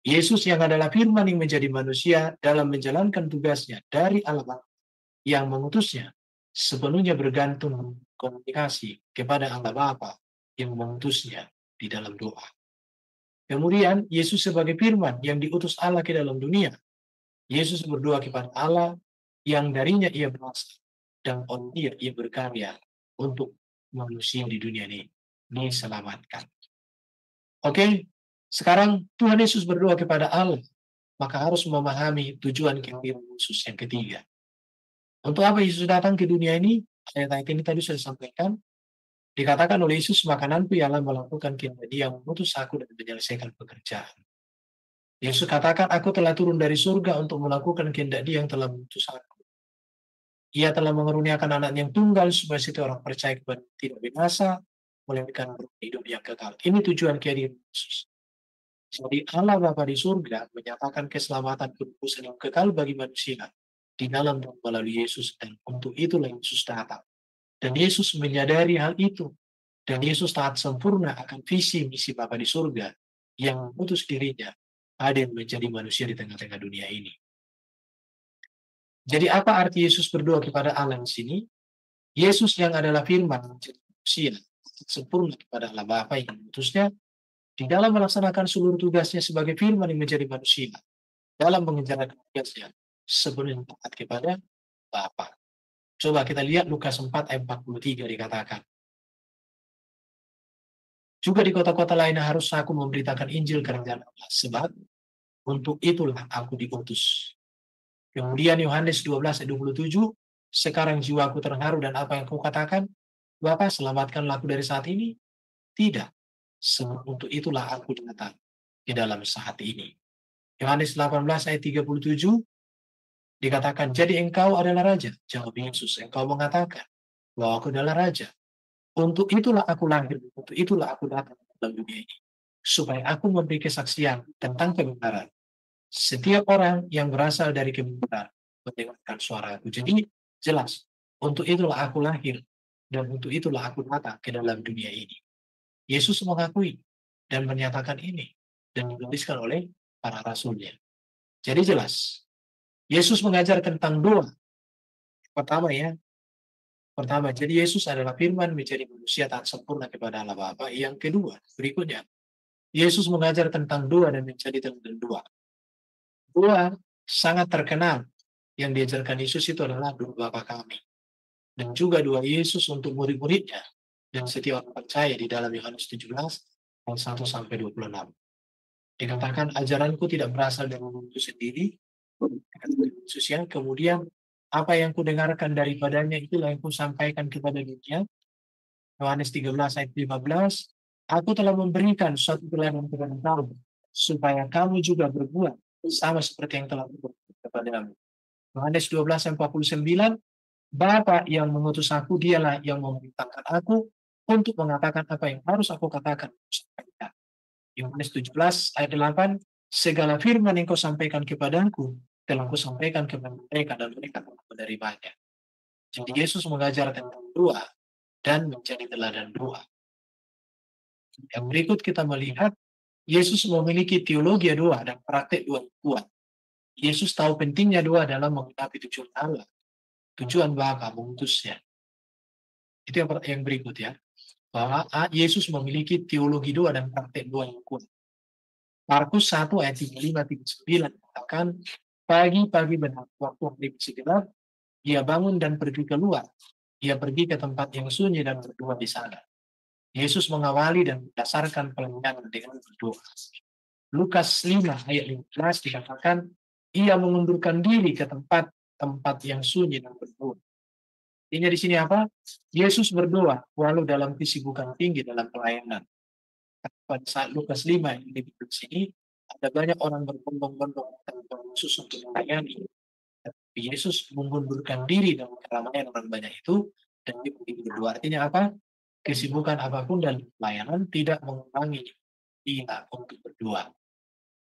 Yesus yang adalah firman yang menjadi manusia dalam menjalankan tugasnya dari Allah Bapa yang mengutusnya, sepenuhnya bergantung komunikasi kepada Allah Bapa yang mengutusnya di dalam doa. Kemudian, Yesus sebagai firman yang diutus Allah ke dalam dunia. Yesus berdoa kepada Allah yang darinya ia berasal dan oleh dia ia berkarya untuk manusia di dunia ini diselamatkan. Oke, sekarang Tuhan Yesus berdoa kepada Allah, maka harus memahami tujuan kehadiran Yesus yang ketiga. Untuk apa Yesus datang ke dunia ini? Ayat-ayat ini tadi sudah disampaikan. Dikatakan oleh Yesus, makananku ialah melakukan kehendak Dia yang mengutus aku dan menyelesaikan pekerjaan. Yesus katakan, aku telah turun dari surga untuk melakukan kehendak Dia yang telah mengutus aku. Ia telah mengaruniakan anak yang tunggal supaya setiap orang percaya kepada tidak binasa, melainkan hidup yang kekal. Ini tujuan kehadiran Yesus. Jadi Allah Bapa di surga menyatakan keselamatan penebusan yang kekal bagi manusia di dalam dan melalui Yesus, dan untuk itulah Yesus datang. Dan Yesus menyadari hal itu. Dan Yesus taat sempurna akan visi misi Bapa di surga yang mengutus dirinya hadir menjadi manusia di tengah-tengah dunia ini. Jadi apa arti Yesus berdoa kepada Allah di sini? Yesus yang adalah firman menjadi manusia sempurna kepada Allah Bapa yang mengutusnya di dalam melaksanakan seluruh tugasnya sebagai firman yang menjadi manusia, dalam mengerjakan tugasnya sebelum taat kepada Bapa. Coba kita lihat Lukas 4 ayat 43 dikatakan. Juga di kota-kota lain harus aku memberitakan Injil kerajaan Allah, sebab untuk itulah aku diutus. Kemudian Yohanes 12 ayat 27, sekarang jiwaku terharu dan apa yang kau katakan, Bapa selamatkanlah aku dari saat ini? Tidak. Untuk itulah aku datang di dalam saat ini. Yohanes 18 ayat 37 dikatakan, jadi engkau adalah raja. Jawab Yesus, engkau mengatakan bahwa aku adalah raja. Untuk itulah aku lahir, untuk itulah aku datang dalam dunia ini. Supaya aku memberi kesaksian tentang kebenaran. Setiap orang yang berasal dari kebenaran mendengarkan suara aku. Jadi jelas, untuk itulah aku lahir dan untuk itulah aku datang ke dalam dunia ini. Yesus mengakui dan menyatakan ini dan dituliskan oleh para rasulnya. Jadi jelas, Yesus mengajar tentang doa. Pertama, jadi Yesus adalah firman menjadi manusia taat sempurna kepada Allah Bapa. Yang kedua, berikutnya, Yesus mengajar tentang doa dan menjadi teladan doa. Doa sangat terkenal yang diajarkan Yesus itu adalah doa Bapa kami. Dan juga doa Yesus untuk murid-muridnya dan setiap orang percaya di dalam Yohanes 17 ayat 1 sampai 26. Dikatakan ajaranku tidak berasal dari diriku sendiri, Yesus yang kemudian apa yang kudengarkan daripadanya itulah yang kusampaikan kepada dunia. Yohanes 13 ayat 15, Aku telah memberikan suatu teladan kepada kamu, supaya kamu juga berbuat sama seperti yang telah berbuat kepadamu. Yohanes 12:49, Bapa yang mengutus aku, dialah yang memerintahkan aku untuk mengatakan apa yang harus aku katakan. Yohanes 17 ayat 8, segala firman yang kau sampaikan kepadaku, telah kau sampaikan kepada mereka dan mereka telah menerimanya. Jadi Yesus mengajar tentang doa dan menjadi teladan doa. Yang berikut kita melihat Yesus memiliki teologi doa dan praktek doa yang kuat. Yesus tahu pentingnya doa dalam menggenapi tujuan Allah, tujuan Bapa mengutusnya. Itu yang berikut ya. Bahwa Yesus memiliki teologi doa dan praktek doa yang kuat. Markus 1 ayat 35-39 katakan, pagi-pagi benar waktu hari masih gelap, ia bangun dan pergi keluar. Ia pergi ke tempat yang sunyi dan berdoa di sana. Yesus mengawali dan mendasarkan pelayanan dengan berdoa. Lukas 5 ayat 15 dikatakan, ia mengundurkan diri ke tempat yang sunyi dan berdoa. Intinya di sini apa? Yesus berdoa walau dalam kesibukan tinggi dalam pelayanan. Pada saat Lukas 5 yang di sini, ada banyak orang berbondong-bondong tentang Yesus untuk melayani. Tapi Yesus mengundurkan diri dalam keramaian orang banyak itu, dan dia berdoa. Artinya apa? Kesibukan apapun dan pelayanan tidak mengurangi dia untuk berdoa.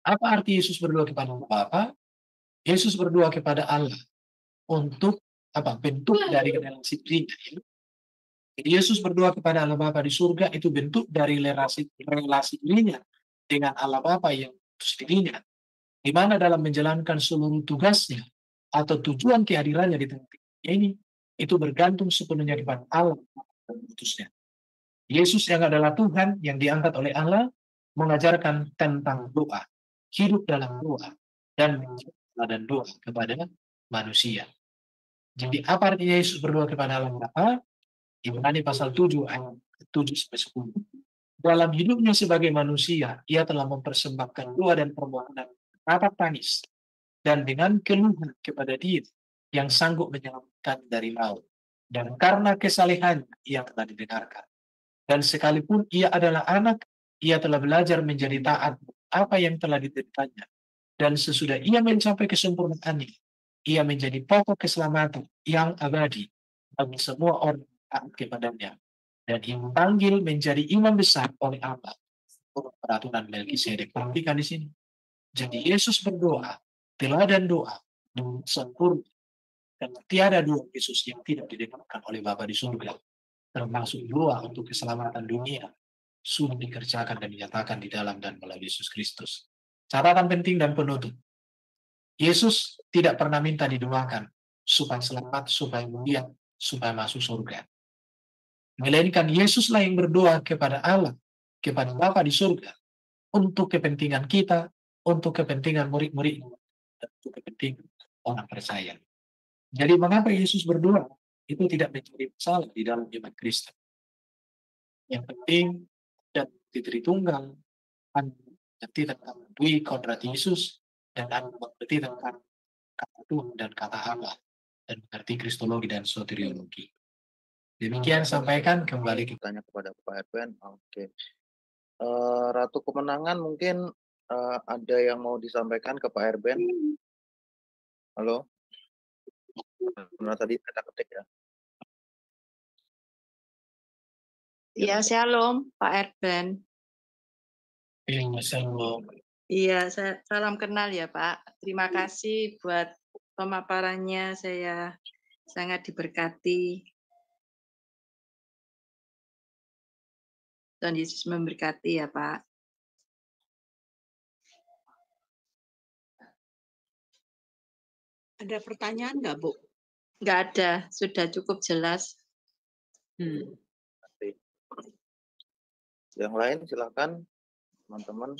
Apa arti Yesus berdoa kepada Bapa? Yesus berdoa kepada Allah untuk bentuk dari relasi dirinya. Jadi Yesus berdoa kepada Allah Bapa di surga itu bentuk dari relasi dirinya dengan Allah Bapa yang utus dirinya, di mana dalam menjalankan seluruh tugasnya atau tujuan kehadirannya di tengah ini itu bergantung sepenuhnya kepada Allah yang utusnya. Yesus yang adalah Tuhan yang diangkat oleh Allah mengajarkan tentang doa, hidup dalam doa, dan dan doa kepada manusia. Jadi apa artinya Yesus berdoa kepada Allah Bapa? Ibrani pasal 7 ayat 7-10. Dalam hidupnya sebagai manusia, ia telah mempersembahkan doa dan permohonan tatap tangis dan dengan keluhan kepada Dia yang sanggup menyelamatkan dari maut. Dan karena kesalehannya ia telah didengarkan. Dan sekalipun ia adalah anak, ia telah belajar menjadi taat apa yang telah diteritanya. Dan sesudah ia mencapai kesempurnaan, ia menjadi pokok keselamatan yang abadi bagi semua orang taat kepadanya, dan dipanggil menjadi imam besar oleh Allah untuk peraturan Melkisedek. Perhatikan di sini. Jadi Yesus berdoa, teladan doa dengan sempurna, dan tiada doa Yesus yang tidak didengarkan oleh Bapa di surga, termasuk doa untuk keselamatan dunia, sudah dikerjakan dan dinyatakan di dalam dan melalui Yesus Kristus. Catatan penting dan penutup. Yesus tidak pernah minta didoakan supaya selamat, supaya mulia, supaya masuk surga. Melainkan Yesuslah yang berdoa kepada Allah, kepada Bapa di surga, untuk kepentingan kita, untuk kepentingan murid-murid, dan untuk kepentingan orang percaya. Jadi mengapa Yesus berdoa? Itu tidak menjadi masalah di dalam iman Kristen. Yang penting dan di Tritunggal, mengerti tentang Dwi Kodrat Yesus, dan mengerti tentang kata Tuhan dan kata Allah, dan mengerti kristologi dan soteriologi. Demikian sampaikan, kembali kita Tanya kepada Pak Erben. Oke. Ratu Kemenangan mungkin ada yang mau disampaikan ke Pak Erben. Halo. Karena tadi kata ketik ya. Iya, shalom Pak Erben. Iya, salam kenal ya Pak. Terima kasih buat pemaparannya, saya sangat diberkati. Tuhan Yesus memberkati ya Pak. Ada pertanyaan nggak Bu? Nggak ada, sudah cukup jelas. Yang lain silakan teman-teman.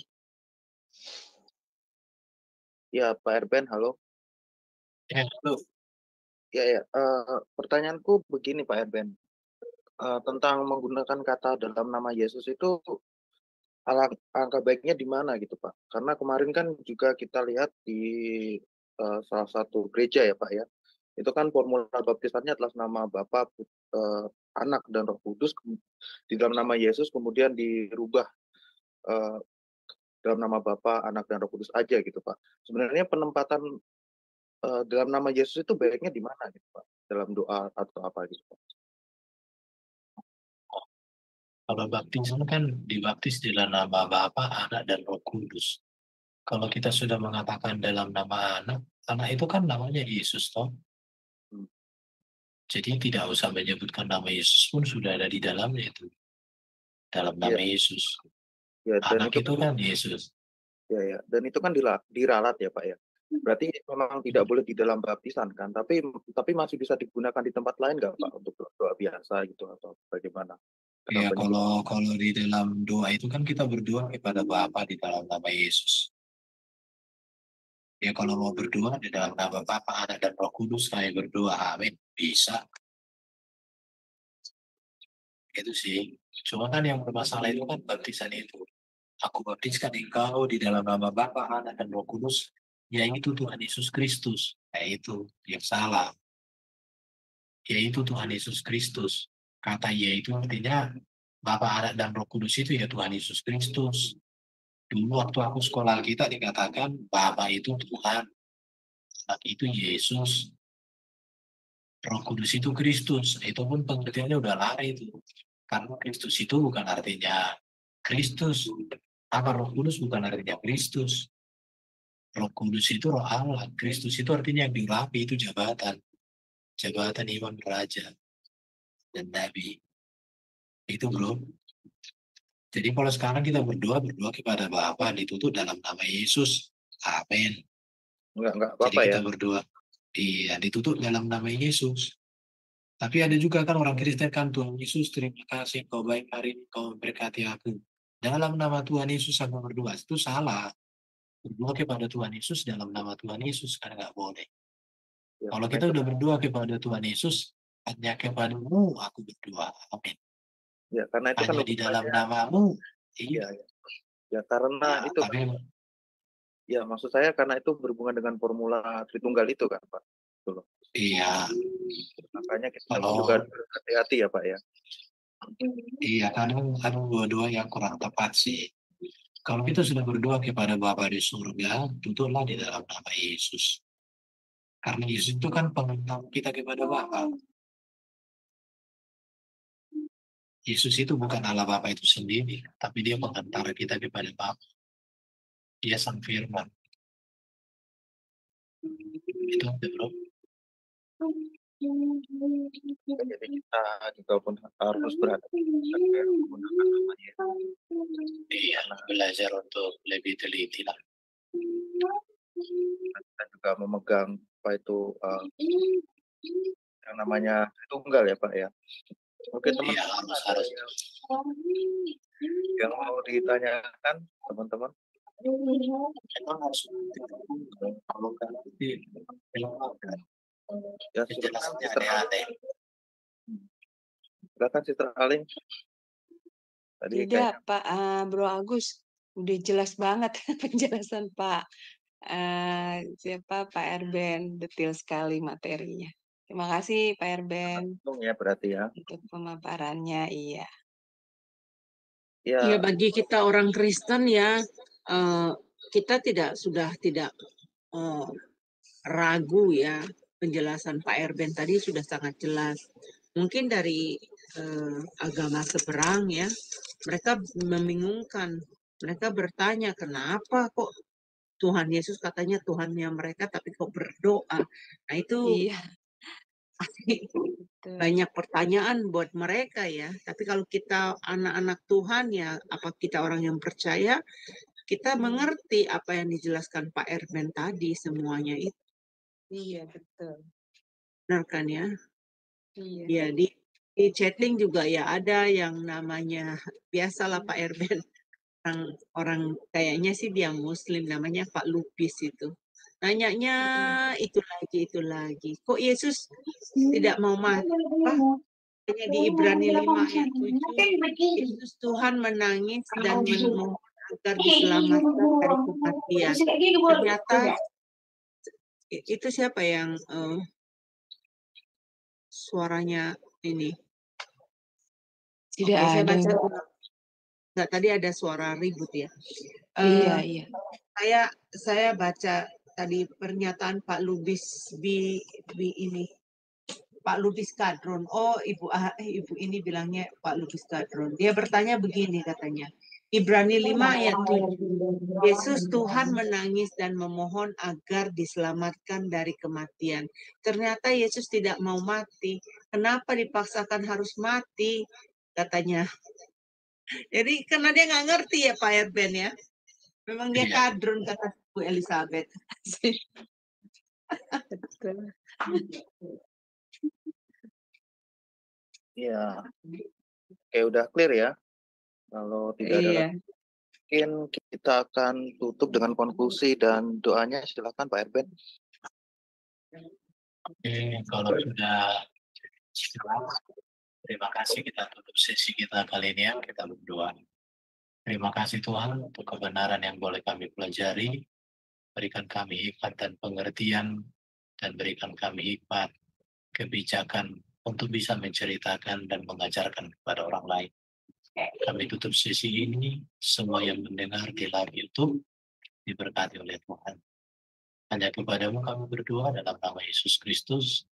Ya Pak Erben, halo. Ya, halo. Ya. Pertanyaanku begini Pak Erben. Tentang menggunakan kata dalam nama Yesus itu angka baiknya di mana gitu Pak? Karena kemarin kan juga kita lihat di salah satu gereja ya Pak ya. Itu kan formula baptisannya atas nama Bapa, Anak dan Roh Kudus di dalam nama Yesus kemudian dirubah dalam nama Bapa, Anak dan Roh Kudus aja gitu Pak. Sebenarnya penempatan dalam nama Yesus itu baiknya di mana gitu Pak? Dalam doa atau apa gitu Pak? Kalau baptisan kan dibaptis di dalam nama Bapa, Anak, dan Roh Kudus. Kalau kita sudah mengatakan dalam nama anak itu kan namanya Yesus toh. Hmm. Jadi tidak usah menyebutkan nama Yesus pun sudah ada di dalamnya itu. Dalam nama Yesus. Ya, dan Anak itu itu kan Yesus. ya, dan itu kan diralat ya Pak ya. Berarti memang tidak boleh di dalam baptisan kan, tapi masih bisa digunakan di tempat lain nggak Pak untuk doa biasa gitu atau bagaimana? Ya, Kenapa nyebut? kalau di dalam doa itu kan kita berdoa kepada Bapa di dalam nama Yesus. Ya, kalau mau berdoa di dalam nama Bapa, Anak, dan Roh Kudus, saya berdoa, amin. Bisa. Itu sih. Cuma kan yang bermasalah itu kan baptisan itu. Aku baptiskan engkau di dalam nama Bapa, Anak, dan Roh Kudus, yaitu Tuhan Yesus Kristus. Yaitu yang salah. Yaitu Tuhan Yesus Kristus. Kata yaitu artinya Bapa, Anak, dan Roh Kudus itu ya Tuhan Yesus Kristus. Dulu waktu aku sekolah kita dikatakan Bapa itu Tuhan, Anak itu Yesus, Roh Kudus itu Kristus. Itu pun pengertiannya udah lari itu. Karena Kristus itu bukan artinya Kristus. Apa Roh Kudus bukan artinya Kristus. Roh Kudus itu Roh Allah. Kristus itu artinya yang diurapi, itu jabatan. Jabatan Imam Raja dan Nabi. Itu bro. Jadi kalau sekarang kita berdoa kepada Bapa ditutup dalam nama Yesus. Amin. Enggak Jadi apa-apa ya. kita berdoa. Iya, ditutup dalam nama Yesus. Tapi ada juga kan orang Kristen kan, Tuhan Yesus terima kasih kau baik hari ini, kau berkati aku. Dalam nama Tuhan Yesus aku berdoa. Itu salah. Berdoa kepada Tuhan Yesus dalam nama Tuhan Yesus kan nggak boleh. Ya, Kalau karena kita itu, udah berdoa kepada Tuhan Yesus, hanya kepadamu aku berdoa. Amin. ya karena itu kan Hanya di dalam namamu. ya, Iya. ya karena Nah, itu kan, tapi ya maksud saya karena itu berhubungan dengan formula Tritunggal itu kan Pak. Gitu loh. iya. Makanya kita juga Kalau hati-hati ya Pak ya. iya kadang dua-dua yang kurang tepat sih. Kalau kita sudah berdoa kepada Bapa di surga, tutuplah di dalam nama Yesus. Karena Yesus itu kan penentang kita kepada Bapa. Yesus itu bukan Allah Bapa itu sendiri, tapi dia pengantara kita kepada Bapa. Dia sang firman. Itu bro. Jadi kita juga pun harus berhati-hati menggunakan namanya. Iya, belajar untuk lebih teliti lah. Kita juga memegang apa itu yang namanya Tritunggal ya Pak ya. Oke teman-teman, Iya, harus. yang mau ditanyakan teman-teman? Memang harus kalau kan Ya penjelasannya silakan aneh-aneh. Sister Aling. Tadi Tidak, Pak Bro Agus, udah jelas banget penjelasan Pak siapa Pak Erben, detail sekali materinya. Terima kasih Pak Erben ya berarti ya. untuk pemaparannya. Iya. Ya bagi kita orang Kristen ya, kita sudah tidak ragu ya, penjelasan Pak Erben tadi sudah sangat jelas. Mungkin dari agama seberang ya, mereka membingungkan. Mereka bertanya kenapa kok Tuhan Yesus katanya Tuhannya mereka tapi kok berdoa. Nah itu Iya. banyak pertanyaan buat mereka ya. Tapi kalau kita anak-anak Tuhan ya, apa kita orang yang percaya, kita mengerti apa yang dijelaskan Pak Erben tadi semuanya itu. Iya, betul. Benar kan ya? Iya. Ya di chatting juga ya ada yang namanya biasalah Pak Erben, orang kayaknya sih dia Muslim, namanya Pak Lupis itu. Nanyanya itu lagi. Kok Yesus tidak mau mati? Hanya di Ibrani 5 ayat 7, Yesus Tuhan menangis dan memohon agar diselamatkan dari kematian. Ternyata itu siapa yang suaranya ini? Tidak Oke, saya ada. baca dulu. Nggak, tadi ada suara ribut ya. Iya, iya. Saya baca tadi pernyataan Pak Lubis ini. Pak Lubis Kadron. Oh, ibu ini bilangnya Pak Lubis Kadron. Dia bertanya begini katanya. Ibrani 5 ayat 7. Yesus Tuhan menangis dan memohon agar diselamatkan dari kematian. Ternyata Yesus tidak mau mati. Kenapa dipaksakan harus mati? Katanya. Jadi karena dia nggak ngerti ya Pak Erben ya. Memang dia Iya. kadrun kata Bu Elizabeth. Betul. Ya, oke, udah clear ya. Kalau tidak ada Iya. lagi, mungkin kita akan tutup dengan konklusi dan doanya. Silakan Pak Erben. Oke, kalau sudah jelas, terima kasih, kita tutup sesi kita kali ini ya, kita berdoa. Terima kasih Tuhan untuk kebenaran yang boleh kami pelajari, berikan kami hikmat dan pengertian, dan berikan kami hikmat, kebijakan untuk bisa menceritakan dan mengajarkan kepada orang lain. Kami tutup sesi ini, semua yang mendengar di live YouTube diberkati oleh Tuhan. Hanya kepadamu kami berdoa dalam nama Yesus Kristus.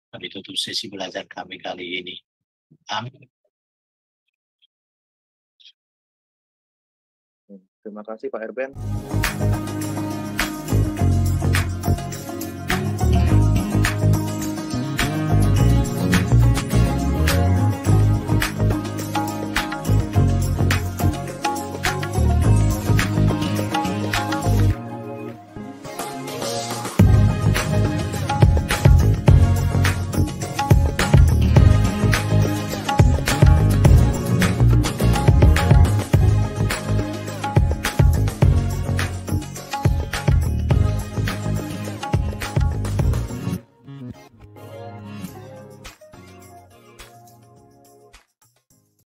Kami tutup sesi belajar kami kali ini. Amin. Terima kasih Pak Erben.